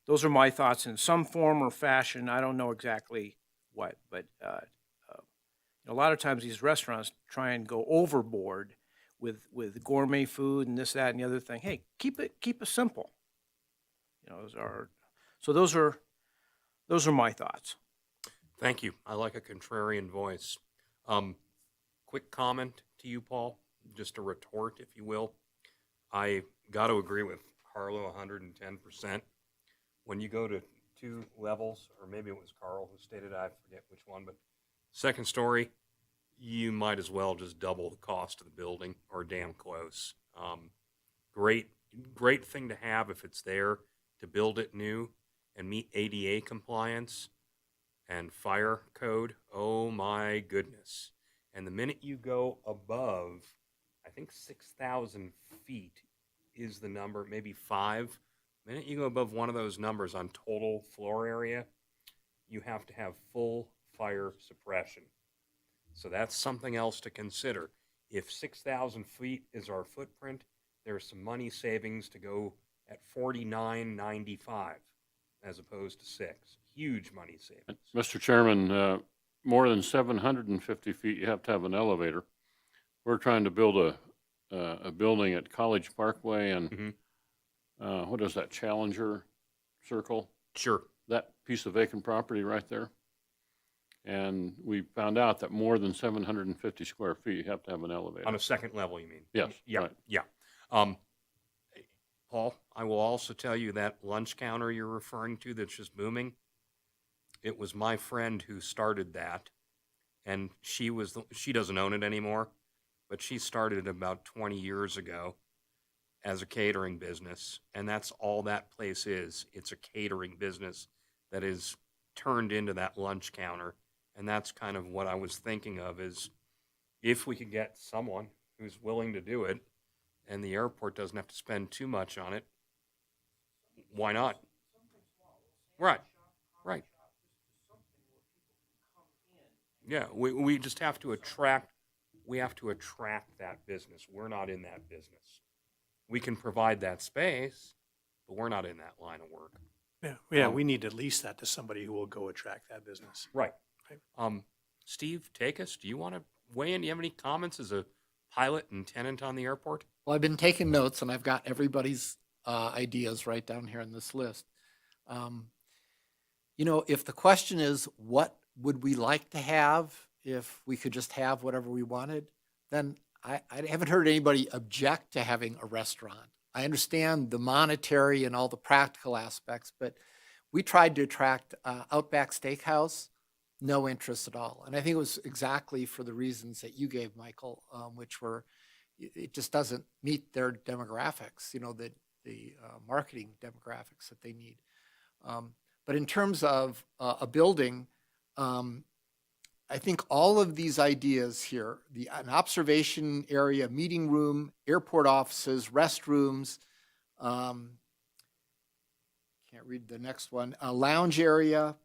Speaker 7: those are my thoughts in some form or fashion. I don't know exactly what, but a lot of times these restaurants try and go overboard with gourmet food and this, that, and the other thing. Hey, keep it simple. Those are my thoughts.
Speaker 1: Thank you. I like a contrarian voice. Quick comment to you, Paul, just a retort, if you will. I got to agree with Carlo 110%. When you go to 2 levels, or maybe it was Carl who stated, I forget which one, but second story, you might as well just double the cost of the building or damn close. Great thing to have if it's there to build it new and meet ADA compliance and fire code. Oh my goodness. And the minute you go above, I think 6,000 feet is the number, maybe 5. The minute you go above one of those numbers on total floor area, you have to have full fire suppression. So that's something else to consider. If 6,000 feet is our footprint, there's some money savings to go at $49.95 as opposed to 6. Huge money savings.
Speaker 10: Mr. Chairman, more than 750 feet, you have to have an elevator. We're trying to build a building at College Parkway and what is that, Challenger Circle?
Speaker 1: Sure.
Speaker 10: That piece of vacant property right there. And we found out that more than 750 square feet, you have to have an elevator.
Speaker 1: On a second level, you mean?
Speaker 10: Yes.
Speaker 1: Yeah.
Speaker 10: Right.
Speaker 1: Yeah. Paul, I will also tell you that lunch counter you're referring to that's just booming, it was my friend who started that, and she doesn't own it anymore, but she started it about 20 years ago as a catering business, and that's all that place is. It's a catering business that is turned into that lunch counter, and that's kind of what I was thinking of is if we could get someone who's willing to do it, and the airport doesn't have to spend too much on it, why not? Right. Yeah, we just have to attract that business. We're not in that business. We can provide that space, but we're not in that line of work.
Speaker 9: Yeah, we need to lease that to somebody who will go attract that business.
Speaker 1: Right. Steve, take us. Do you want to weigh in? Do you have any comments as a pilot and tenant on the airport?
Speaker 5: Well, I've been taking notes and I've got everybody's ideas right down here on this list. If the question is what would we like to have if we could just have whatever we wanted, then I haven't heard anybody object to having a restaurant. I understand the monetary and all the practical aspects, but we tried to attract Outback Steakhouse, no interest at all. And I think it was exactly for the reasons that you gave, Michael, which were, it just doesn't meet their demographics, the marketing demographics that they need. But in terms of a building, I think all of these ideas here, an observation area, meeting room, airport offices, restrooms, can't read the next one, a lounge area,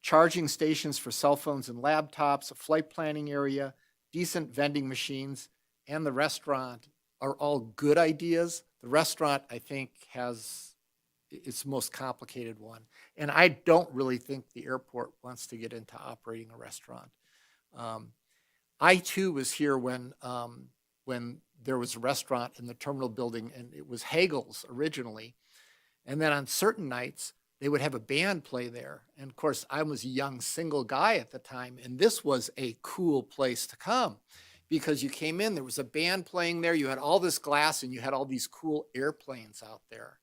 Speaker 5: charging stations for cell phones and laptops, a flight planning area, decent vending machines, and the restaurant are all good ideas. The restaurant, I think, it's the most complicated one. And I don't really think the airport wants to get into operating a restaurant. I too was here when there was a restaurant in the terminal building, and it was Hagel's originally. And then on certain nights, they would have a band play there. And of course, I was a young single guy at the time, and this was a cool place to come because you came in, there was a band playing there, you had all this glass, and you had all these cool airplanes out there.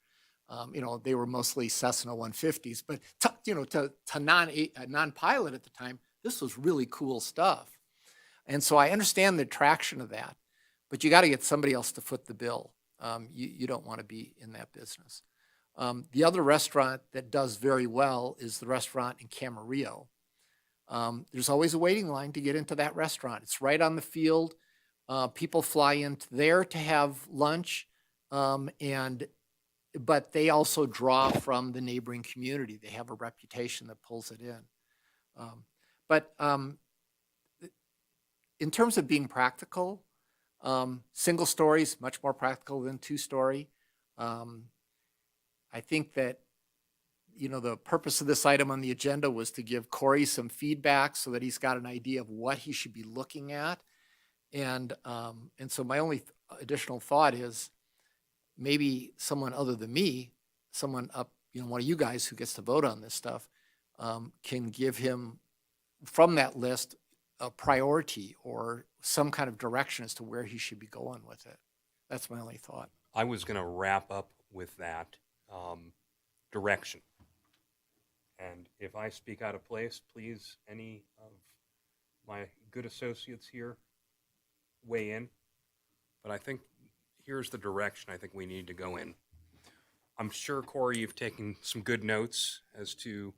Speaker 5: They were mostly Cessna 150s, but to non-pilot at the time, this was really cool stuff. And so I understand the attraction of that, but you got to get somebody else to foot the bill. You don't want to be in that business. The other restaurant that does very well is the restaurant in Camarillo. There's always a waiting line to get into that restaurant. It's right on the field. People fly into there to have lunch, but they also draw from the neighboring community. They have a reputation that pulls it in. But in terms of being practical, single story is much more practical than two-story. I think that, the purpose of this item on the agenda was to give Corey some feedback so that he's got an idea of what he should be looking at. And so my only additional thought is maybe someone other than me, someone up, one of you guys who gets to vote on this stuff, can give him from that list a priority or some kind of direction as to where he should be going with it. That's my only thought.
Speaker 1: I was going to wrap up with that direction. And if I speak out of place, please, any of my good associates here weigh in. But I think here's the direction I think we need to go in. I'm sure, Corey, you've taken some good notes as to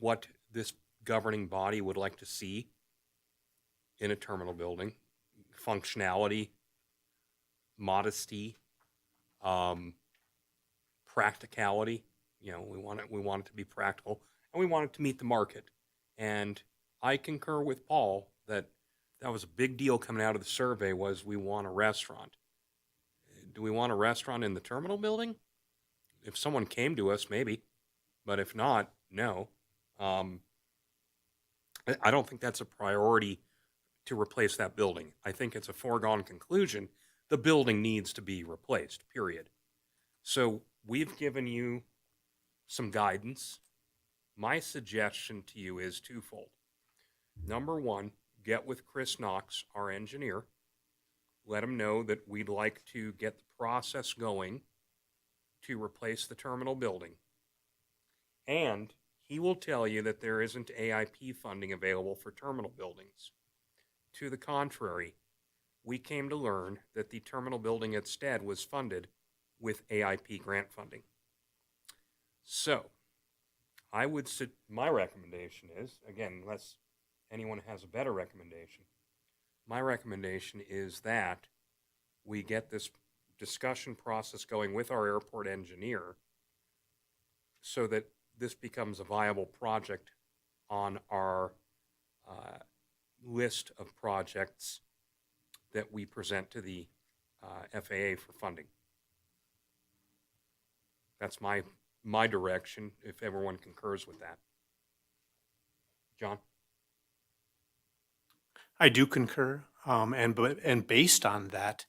Speaker 1: what this governing body would like to see in a terminal building. Functionality, modesty, practicality. We want it to be practical, and we want it to meet the market. And I concur with Paul that was a big deal coming out of the survey was we want a restaurant. Do we want a restaurant in the terminal building? If someone came to us, maybe. But if not, no. I don't think that's a priority to replace that building. I think it's a foregone conclusion. The building needs to be replaced, period. So we've given you some guidance. My suggestion to you is twofold. Number one, get with Chris Knox, our engineer. Let him know that we'd like to get the process going to replace the terminal building. And he will tell you that there isn't AIP funding available for terminal buildings. To the contrary, we came to learn that the terminal building at Stead was funded with AIP grant funding. So, my recommendation is, again, unless anyone has a better recommendation, my recommendation is that we get this discussion process going with our airport engineer so that this becomes a viable project on our list of projects that we present to the FAA for funding. That's my direction, if everyone concurs with that. John?
Speaker 9: I do concur, and based on that,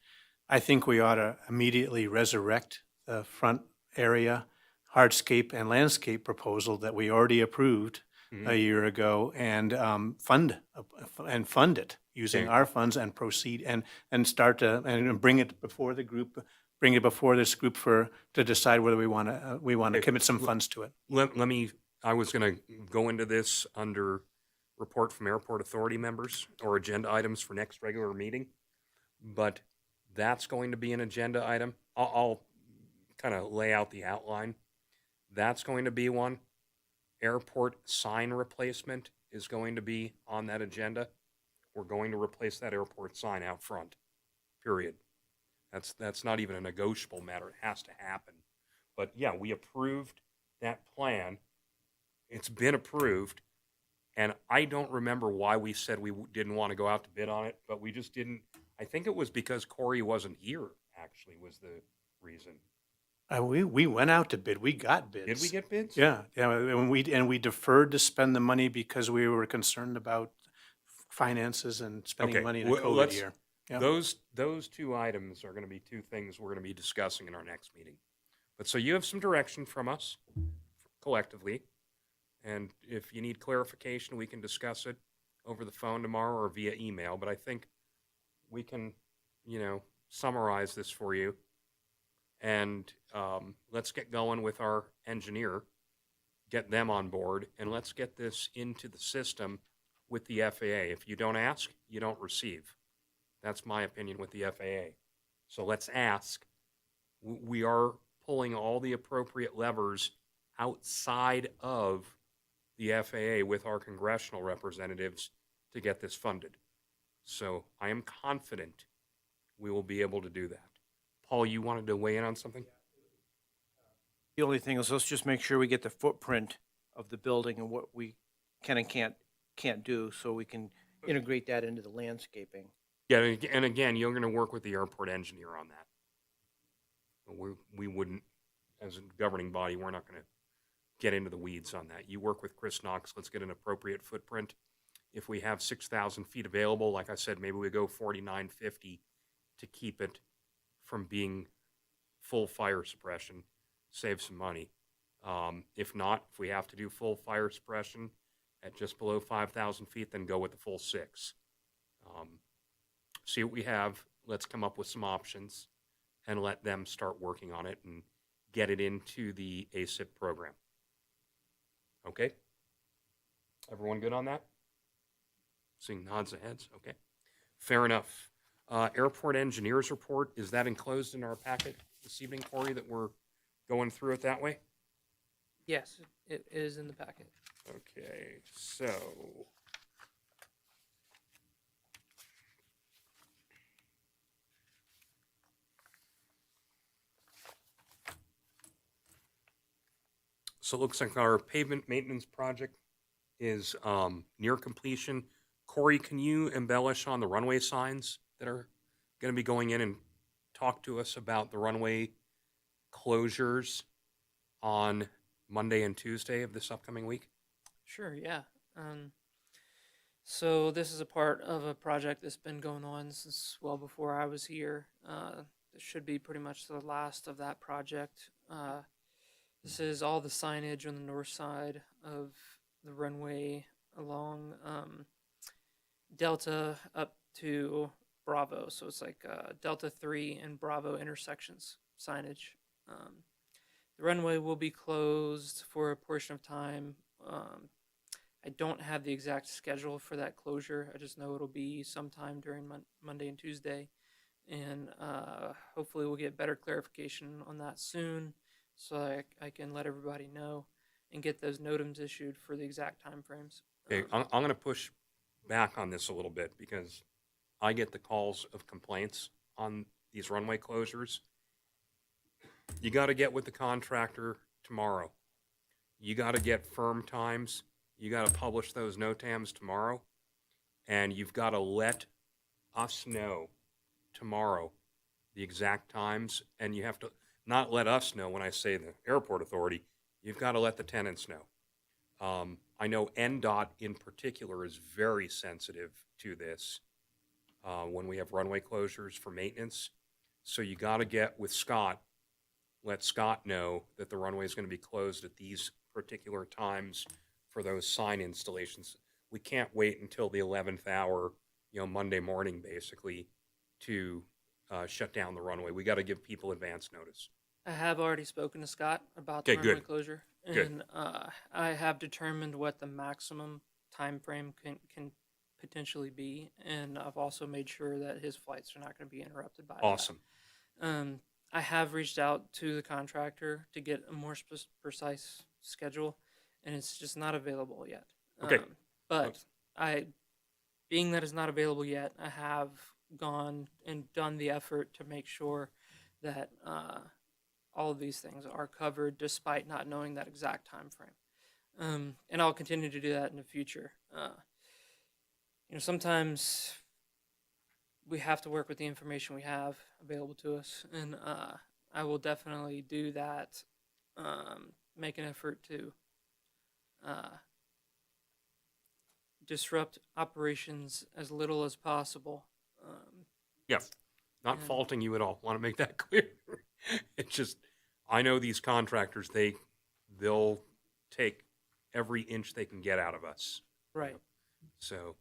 Speaker 9: I think we ought to immediately resurrect the front area hardscape and landscape proposal that we already approved a year ago and fund it using
Speaker 1: Okay.
Speaker 9: our funds and proceed and start to and bring it before the group, bring it before this group to decide whether we want to
Speaker 1: Okay.
Speaker 9: commit some funds to it.
Speaker 1: Let me, I was going to go into this under report from airport authority members or agenda items for next regular meeting, but that's going to be an agenda item. I'll kind of lay out the outline. That's going to be one. Airport sign replacement is going to be on that agenda. We're going to replace that airport sign out front, period. That's not even a negotiable matter. It has to happen. But yeah, we approved that plan. It's been approved. And I don't remember why we said we didn't want to go out to bid on it, but we just didn't. I think it was because Corey wasn't here, actually, was the reason.
Speaker 9: We went out to bid. We got bids.
Speaker 1: Did we get bids?
Speaker 9: Yeah, yeah, and we deferred to spend the money because we were concerned about finances and spending
Speaker 1: Okay,
Speaker 9: money in a
Speaker 1: well,
Speaker 9: COVID year. Yeah.
Speaker 1: Those two items are going to be two things we're going to be discussing in our next meeting. But so you have some direction from us collectively, and if you need clarification, we can discuss it over the phone tomorrow or via email. But I think we can, summarize this for you, and let's get going with our engineer, get them on board, and let's get this into the system with the FAA. If you don't ask, you don't receive. That's my opinion with the FAA. So let's ask. We are pulling all the appropriate levers outside of the FAA with our congressional representatives to get this funded. So I am confident we will be able to do that. Paul, you wanted to weigh in on something?
Speaker 7: The only thing is, let's just make sure we get the footprint of the building and what we can and can't do, so we can integrate that into the landscaping.
Speaker 1: Yeah, and again, you're going to work with the airport engineer on that. We wouldn't, as a governing body, we're not going to get into the weeds on that. You work with Chris Knox. Let's get an appropriate footprint. If we have 6,000 feet available, like I said, maybe we go 4,950 to keep it from being full fire suppression, save some money. If not, if we have to do full fire suppression at just below 5,000 feet, then go with the full 6. See what we have. Let's come up with some options and let them start working on it and get it into the ASIP program. Okay? Everyone good on that? Seeing nods of heads. Okay. Fair enough. Airport engineers report, is that enclosed in our packet this evening, Corey, that we're going through it that way?
Speaker 4: Yes, it is in the packet.
Speaker 1: Okay, so it looks like our pavement maintenance project is near completion. Corey, can you embellish on the runway signs that are going to be going in and talk to us about the runway closures on Monday and Tuesday of this upcoming week?
Speaker 4: Sure, yeah. So this is a part of a project that's been going on since well before I was here. This should be pretty much the last of that project. This is all the signage on the north side of the runway along Delta up to Bravo. So it's like Delta 3 and Bravo intersections signage. The runway will be closed for a portion of time. I don't have the exact schedule for that closure. I just know it'll be sometime during Monday and Tuesday. And hopefully we'll get better clarification on that soon, so I can let everybody know and get those NOTAMs issued for the exact time frames.
Speaker 1: Okay, I'm going to push back on this a little bit because I get the calls of complaints on these runway closures. You got to get with the contractor tomorrow. You got to get firm times. You got to publish those NOTAMs tomorrow. And you've got to let us know tomorrow the exact times. And you have to not let us know when I say the airport authority. You've got to let the tenants know. I know NDOT in particular is very sensitive to this when we have runway closures for maintenance. So you got to get with Scott, let Scott know that the runway is going to be closed at these particular times for those sign installations. We can't wait until the 11th hour, Monday morning, basically, to shut down the runway. We got to give people advance notice.
Speaker 4: I have already spoken to Scott about the
Speaker 1: Okay,
Speaker 4: runway
Speaker 1: good.
Speaker 4: closure,
Speaker 1: Good.
Speaker 4: and I have determined what the maximum time frame can potentially be, and I've also made sure that his flights are not going to be interrupted by that.
Speaker 1: Awesome.
Speaker 4: I have reached out to the contractor to get a more precise schedule, and it's just not available yet.
Speaker 1: Okay.
Speaker 4: But being that it's not available yet, I have gone and done the effort to make sure that all of these things are covered, despite not knowing that exact time frame. And I'll continue to do that in the future. Sometimes we have to work with the information we have available to us, and I will definitely do that. Make an effort to disrupt operations as little as possible.
Speaker 1: Yeah. Not
Speaker 4: And-
Speaker 1: faulting you at all. Want to make that clear. It's just, I know these contractors, they'll take every inch they can get out of us.
Speaker 4: Right.
Speaker 1: So,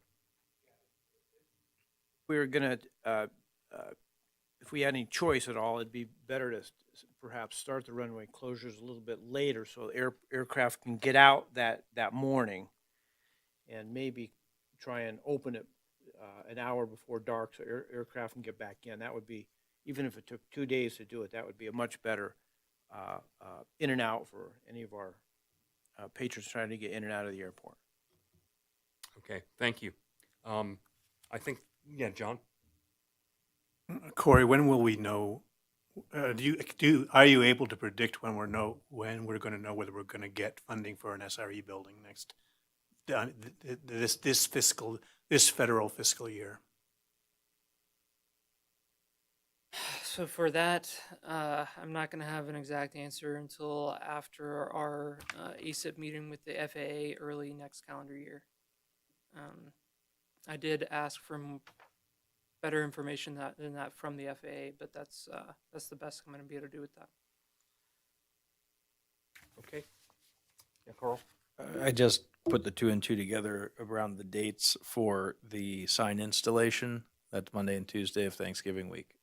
Speaker 7: We were gonna, if we had any choice at all, it'd be better to perhaps start the runway closures a little bit later so aircraft can get out that morning, and maybe try and open it an hour before dark so aircraft can get back in. That would be, even if it took 2 days to do it, that would be a much better in and out for any of our patrons trying to get in and out of the airport.
Speaker 1: okay, thank you. I think, yeah, John?
Speaker 9: Corey, when will we know? Are you able to predict when we're going to know whether we're going to get funding for an SRE building next this federal fiscal year?
Speaker 4: So for that, I'm not going to have an exact answer until after our ASIP meeting with the FAA early next calendar year. I did ask for better information than that from the FAA, but that's the best I'm going to be able to do with that.
Speaker 1: Okay. Yeah, Carl?
Speaker 3: I just put the 2 and 2 together around the dates for the sign installation. That's Monday and Tuesday of Thanksgiving week.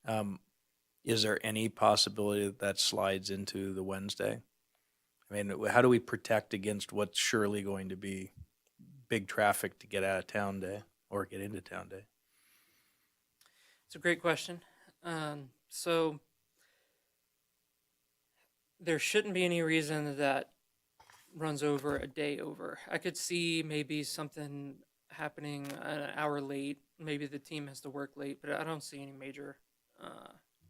Speaker 3: Is there any possibility that slides into the Wednesday? I mean, how do we protect against what's surely going to be big traffic to get out of town day or get into town day?
Speaker 4: It's a great question. So there shouldn't be any reason that runs over a day over. I could see maybe something happening an hour late. Maybe the team has to work late, but I don't see any major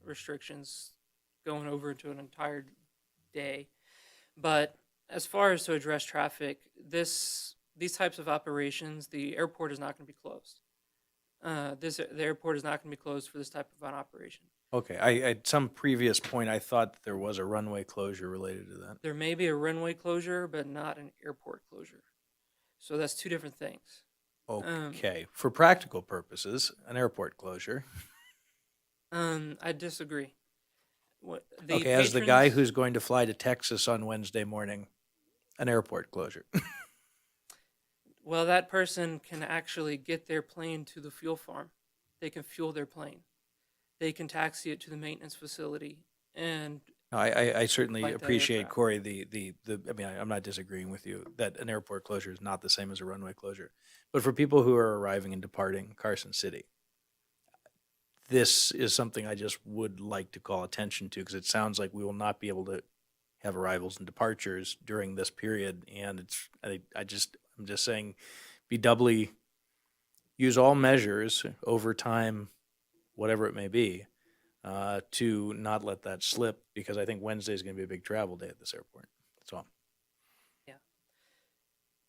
Speaker 4: restrictions going over to an entire day. But as far as to address traffic, these types of operations, the airport is not going to be closed. The airport is not going to be closed for this type of an operation.
Speaker 3: Okay, at some previous point, I thought that there was a runway closure related to that.
Speaker 4: There may be a runway closure, but not an airport closure. So that's two different things.
Speaker 3: Okay, for practical purposes, an airport closure.
Speaker 4: I disagree.
Speaker 3: Okay, as the guy
Speaker 4: patrons-
Speaker 3: who's going to fly to Texas on Wednesday morning, an airport closure.
Speaker 4: Well, that person can actually get their plane to the fuel farm. They can fuel their plane. They can taxi it to the maintenance facility. And
Speaker 3: No, I certainly
Speaker 4: Like that
Speaker 3: appreciate,
Speaker 4: aircraft.
Speaker 3: Corey, I mean, I'm not disagreeing with you that an airport closure is not the same as a runway closure. But for people who are arriving and departing Carson City, this is something I just would like to call attention to because it sounds like we will not be able to have arrivals and departures during this period. And I'm just saying, use all measures over time, whatever it may be, to not let that slip because I think Wednesday is going to be a big travel day at this airport. That's all.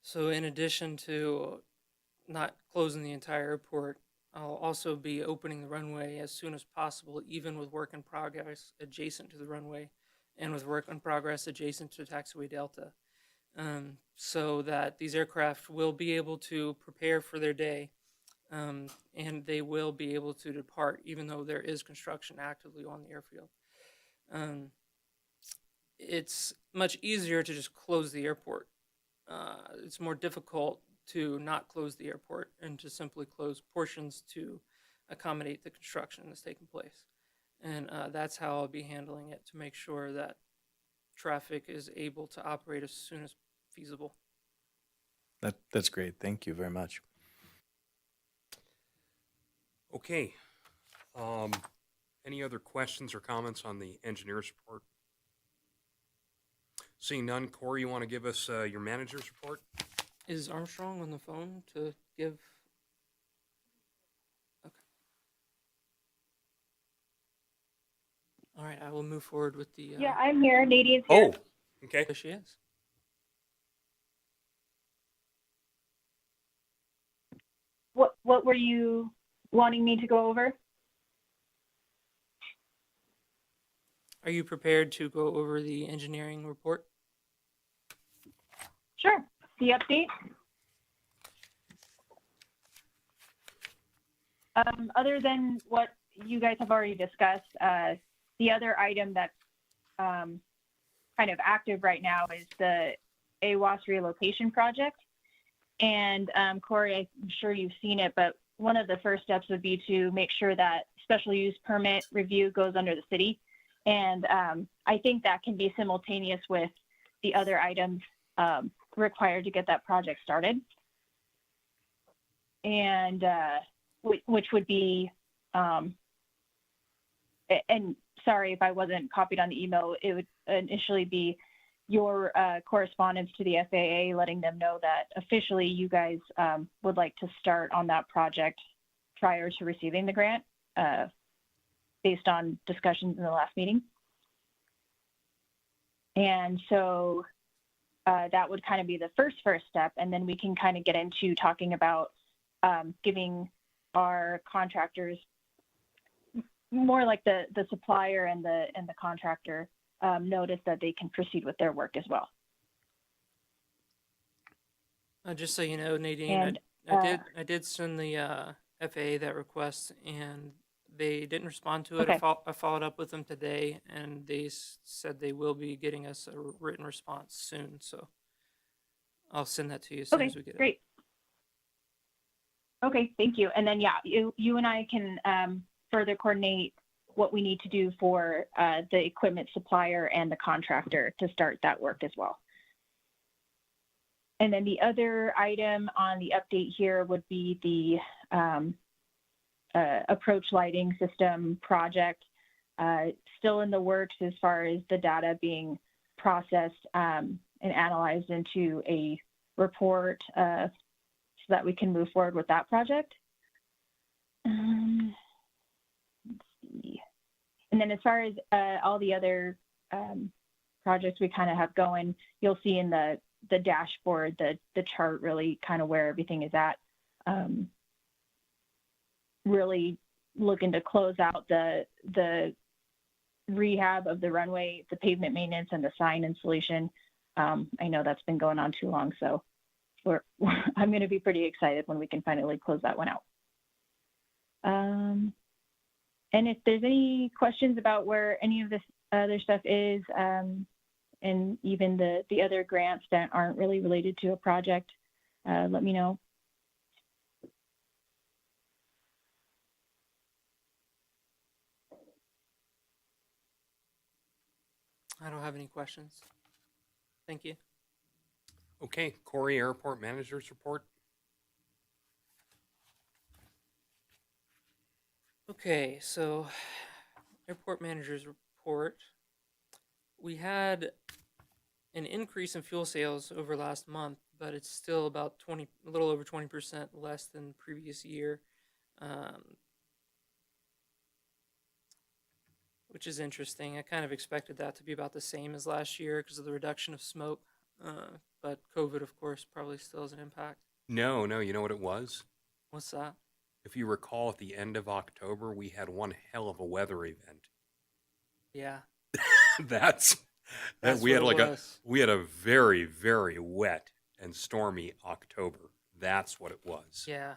Speaker 4: so in addition to not closing the entire airport, I'll also be opening the runway as soon as possible, even with work in progress adjacent to the runway and with work in progress adjacent to Taxiway Delta, so that these aircraft will be able to prepare for their day, and they will be able to depart, even though there is construction actively on the airfield. It's much easier to just close the airport it's more difficult to not close the airport and to simply close portions to accommodate the construction that's taking place. And that's how I'll be handling it to make sure that traffic is able to operate as soon as feasible.
Speaker 11: That's great. Thank you very much.
Speaker 1: Okay. Any other questions or comments on the engineer's report? Seeing none, Corey, you want to give us your manager's report?
Speaker 4: Is Armstrong on the phone to give? Okay. All right, I will move forward with the.
Speaker 12: Yeah, I'm here. Nadine's here.
Speaker 1: Oh, okay.
Speaker 4: There she is.
Speaker 12: What were you wanting me to go over?
Speaker 4: Are you prepared to go over the engineering report?
Speaker 12: Sure. The update. Other than what you guys have already discussed, the other item that's kind of active right now is the AWAS relocation project. And Corey, I'm sure you've seen it, but one of the first steps would be to make sure that special use permit review goes under the city. And I think that can be simultaneous with the other items required to get that project started. And which would be, and sorry if I wasn't copied on the email, it would initially be your correspondence to the FAA letting them know that officially you guys would like to start on that project prior to receiving the grant based on discussions in the last meeting. And so that would kind of be the first step. And then we can kind of get into talking about giving our contractors, more like the supplier and the contractor, notice that they can proceed with their work as well.
Speaker 4: Just so you know, Nadine,
Speaker 12: And,
Speaker 4: I did send the FAA that request, and they didn't respond to it.
Speaker 12: Okay.
Speaker 4: I followed up with them today, and they said they will be getting us a written response soon. So I'll send that to you as soon
Speaker 12: Okay,
Speaker 4: as we get it.
Speaker 12: great. Okay, thank you. And then, yeah, you and I can further coordinate what we need to do for the equipment supplier and the contractor to start that work as well. And then the other item on the update here would be the approach lighting system project. Still in the works as far as the data being processed and analyzed into a report so that we can move forward with that project. Let's see. And then as far as all the other projects we kind of have going, you'll see in the dashboard, the chart really kind of where everything is at. Really looking to close out the rehab of the runway, the pavement maintenance, and the sign installation. I know that's been going on too long, so I'm going to be pretty excited when we can finally close that one out. And if there's any questions about where any of this other stuff is, and even the other grants that aren't really related to a project, let me know.
Speaker 4: I don't have any questions. Thank you.
Speaker 1: Okay, Corey, airport manager's report.
Speaker 4: Okay, so airport manager's report. We had an increase in fuel sales over last month, but it's still about a little over 20% less than previous year, which is interesting. I kind of expected that to be about the same as last year because of the reduction of smoke, but COVID, of course, probably still has an impact.
Speaker 1: No, you know what it was?
Speaker 4: What's that?
Speaker 1: If you recall, at the end of October, we had one hell of a weather event.
Speaker 4: Yeah.
Speaker 1: That's we
Speaker 4: what
Speaker 1: had
Speaker 4: it
Speaker 1: like
Speaker 4: was.
Speaker 1: we had a very, very wet and stormy October. That's what it was.
Speaker 4: Yeah.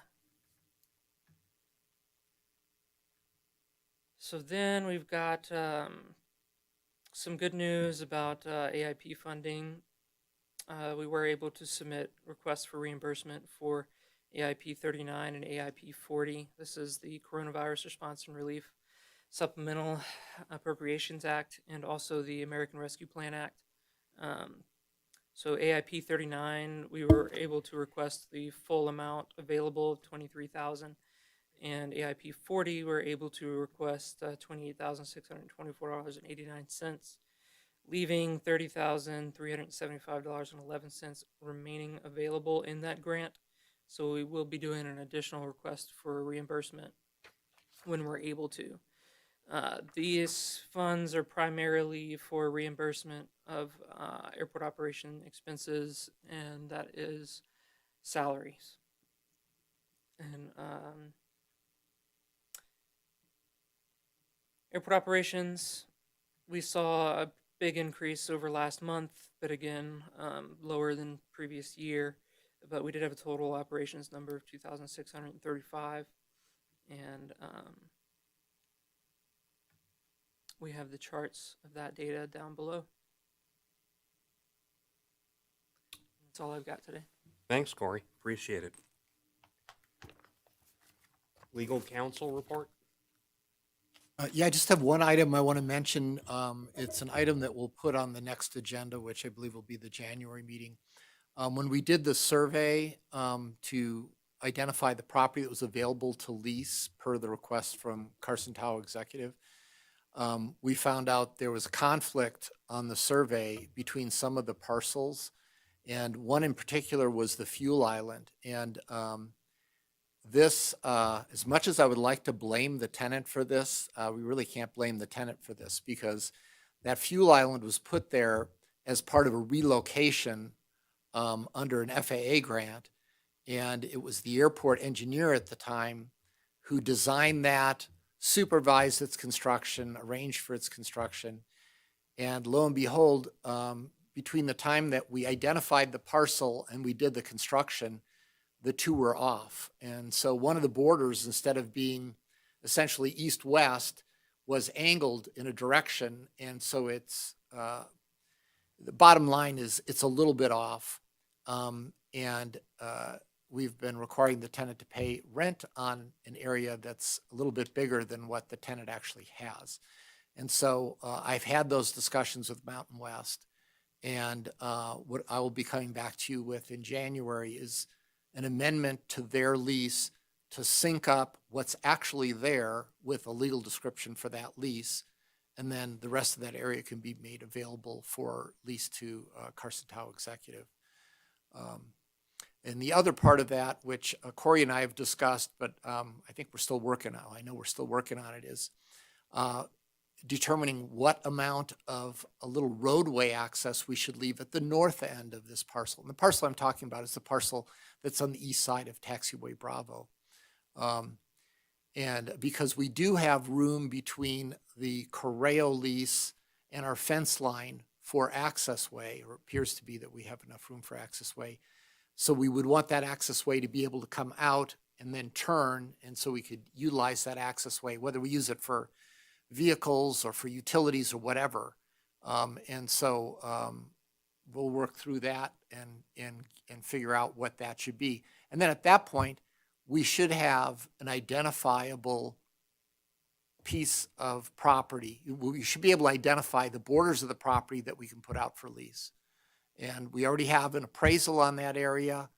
Speaker 4: So then we've got some good news about AIP funding. we were able to submit requests for reimbursement for AIP 39 and AIP 40. This is the Coronavirus Response and Relief Supplemental Appropriations Act and also the American Rescue Plan Act. So AIP 39, we were able to request the full amount available of $23,000, and AIP 40, we were able to request $28,624.89, leaving $30,375.11 remaining available in that grant. So we will be doing an additional request for reimbursement when we're able to. These funds are primarily for reimbursement of airport operation expenses, and that is salaries. And airport operations, we saw a big increase over last month, but again, lower than previous year. But we did have a total operations number of 2,635, and we have the charts of that data down below. That's all I've got today.
Speaker 1: Thanks, Corey. Appreciate it. Legal counsel report?
Speaker 5: Yeah, I just have one item I want to mention. It's an item that we'll put on the next agenda, which I believe will be the January meeting. When we did the survey to identify the property that was available to lease per the request from Carson Tower Executive, we found out there was a conflict on the survey between some of the parcels, and one in particular was the fuel island. And this, as much as I would like to blame the tenant for this, we really can't blame the tenant for this, because that fuel island was put there as part of a relocation under an FAA grant, and it was the airport engineer at the time who designed that, supervised its construction, arranged for its construction, and lo and behold, between the time that we identified the parcel and we did the construction, the two were off. And so one of the borders, instead of being essentially east-west, was angled in a direction, and so it's the bottom line is it's a little bit off, and we've been requiring the tenant to pay rent on an area that's a little bit bigger than what the tenant actually has. And so I've had those discussions with Mountain West, and what I will be coming back to you with in January is an amendment to their lease to sync up what's actually there with a legal description for that lease, and then the rest of that area can be made available for lease to Carson Tower Executive. And the other part of that, which Corey and I have discussed, but I think we're still working on, I know we're still working on it, is determining what amount of a little roadway access we should leave at the north end of this parcel. And the parcel I'm talking about is the parcel that's on the east side of Taxiway Bravo. And because we do have room between the Correo lease and our fence line for access way, or it appears to be that we have enough room for access way. So we would want that access way to be able to come out and then turn, and so we could utilize that access way, whether we use it for vehicles or for utilities or whatever. And so we'll work through that and figure out what that should be. And then at that point, we should have an identifiable piece of property. We should be able to identify the borders of the property that we can put out for lease. And we already have an appraisal on that area.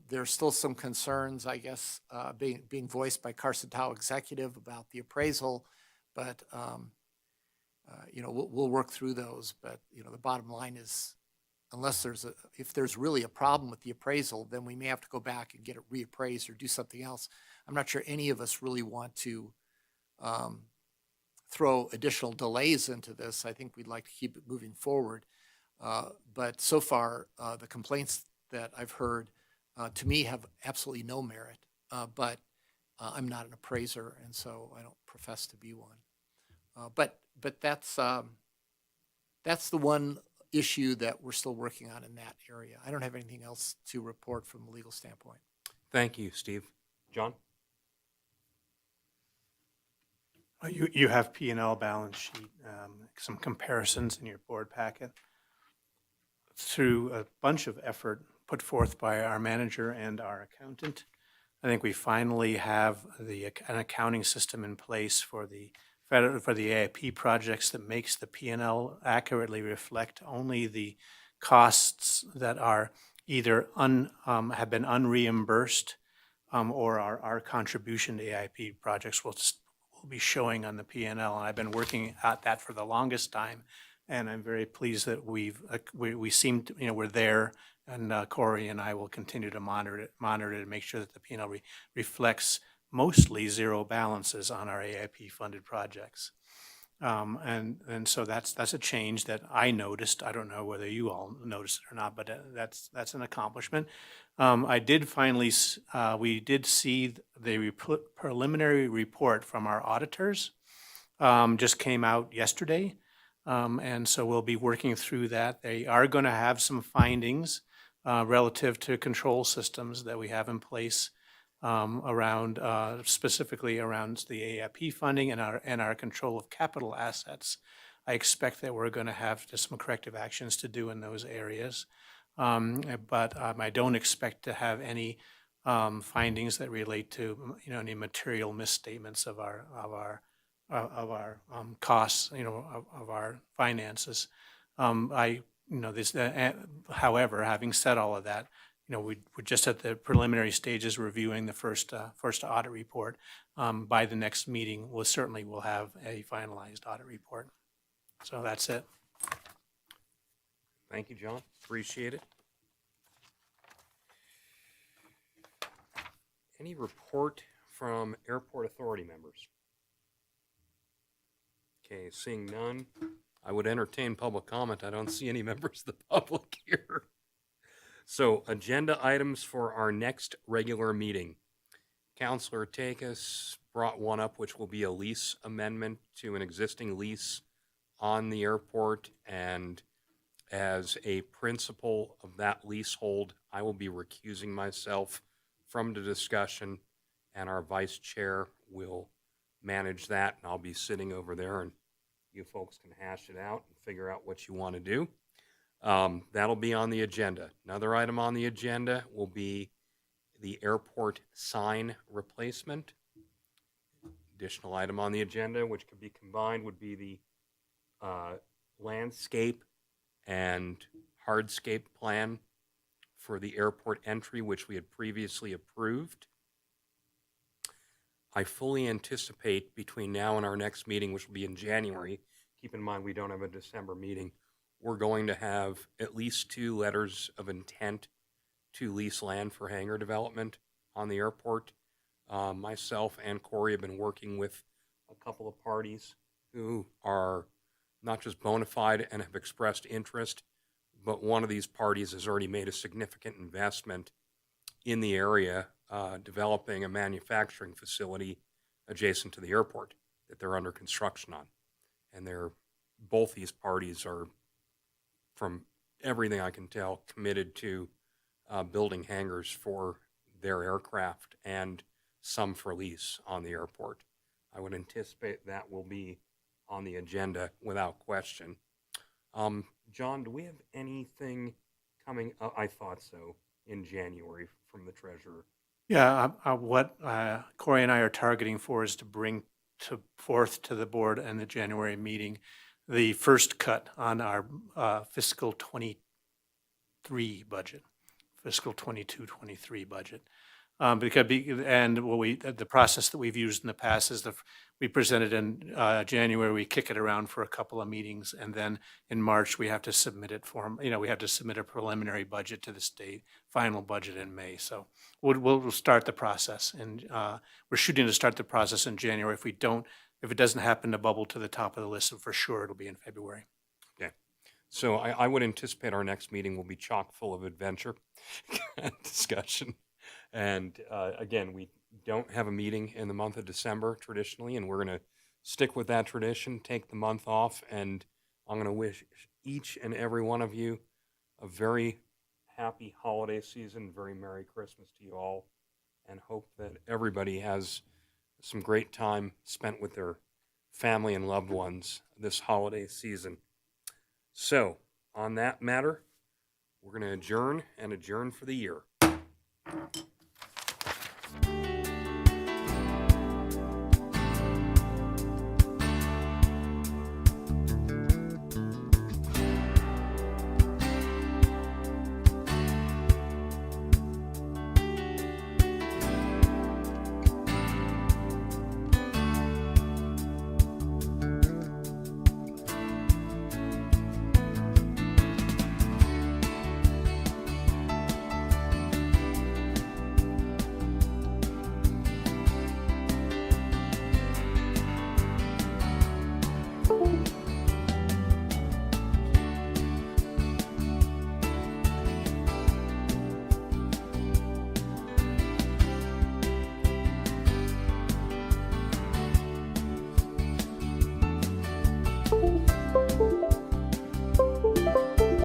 Speaker 5: There's still some concerns, I guess, being voiced by Carson Tower Executive about the appraisal, but we'll work through those. But the bottom line is, if there's really a problem with the appraisal, then we may have to go back and get it reappraised or do something else. I'm not sure any of us really want to throw additional delays into this. I think we'd like to keep it moving forward. But so far, the complaints that I've heard to me have absolutely no merit. But I'm not an appraiser, and so I don't profess to be one. But that's the one issue that we're still working on in that area. I don't have anything else to report from a legal standpoint.
Speaker 1: Thank you, Steve. John?
Speaker 9: You have P&L balance sheet, some comparisons in your board packet. through a bunch of effort put forth by our manager and our accountant, I think we finally have an accounting system in place for the AIP projects that makes the P&L accurately reflect only the costs that are either have been unreimbursed, or our contribution to AIP projects will be showing on the P&L. And I've been working at that for the longest time, and I'm very pleased that we seem to, we're there, and Corey and I will continue to monitor it and make sure that the P&L reflects mostly zero balances on our AIP funded projects. And so that's a change that I noticed. I don't know whether you all noticed it or not, but that's an accomplishment. We did see the preliminary report from our auditors, just came out yesterday. And so we'll be working through that. They are going to have some findings relative to control systems that we have in place, specifically around the AIP funding and our control of capital assets. I expect that we're going to have just some corrective actions to do in those areas. But I don't expect to have any findings that relate to any material misstatements of our costs, of our finances. However, having said all of that, we're just at the preliminary stages reviewing the first audit report. By the next meeting, we'll have a finalized audit report. So that's it.
Speaker 1: Thank you, John. Appreciate it. Any report from airport authority members? Okay, seeing none, I would entertain public comment. I don't see any members of the public here. So, agenda items for our next regular meeting. Councilor Takis brought one up, which will be a lease amendment to an existing lease on the airport. And as a principal of that leasehold, I will be recusing myself from the discussion, and our vice chair will manage that. And I'll be sitting over there, and you folks can hash it out and figure out what you want to do. That'll be on the agenda. Another item on the agenda will be the airport sign replacement. Additional item on the agenda, which could be combined, would be the landscape and hardscape plan for the airport entry, which we had previously approved. I fully anticipate between now and our next meeting, which will be in January, keep in mind we don't have a December meeting, we're going to have at least 2 letters of intent to lease land for hangar development on the airport. Myself and Corey have been working with a couple of parties who are not just bona fide and have expressed interest, but one of these parties has already made a significant investment in the area, developing a manufacturing facility adjacent to the airport that they're under construction on. And both these parties are, from everything I can tell, committed to building hangars for their aircraft and some for lease on the airport. I would anticipate that will be on the agenda without question. John, do we have anything coming up? I thought so, in January from the treasurer.
Speaker 9: Yeah, what Corey and I are targeting for is to bring forth to the board and the January meeting the first cut on our fiscal 23 budget, fiscal 22-23 budget. The process that we've used in the past is we presented in January, we kick it around for a couple of meetings, and then in March we have to submit it we have to submit a preliminary budget to the state, final budget in May. So we'll start the process, and we're shooting to start the process in January. If it doesn't happen to bubble to the top of the list, for sure it'll be in February.
Speaker 1: Okay. So I would anticipate our next meeting will be chock full of adventure and discussion. And again, we don't have a meeting in the month of December traditionally, and we're going to stick with that tradition, take the month off, and I'm going to wish each and every one of you a very happy holiday season, very Merry Christmas to you all, and hope that everybody has some great time spent with their family and loved ones this holiday season. So, on that matter, We're going to adjourn and adjourn for the year.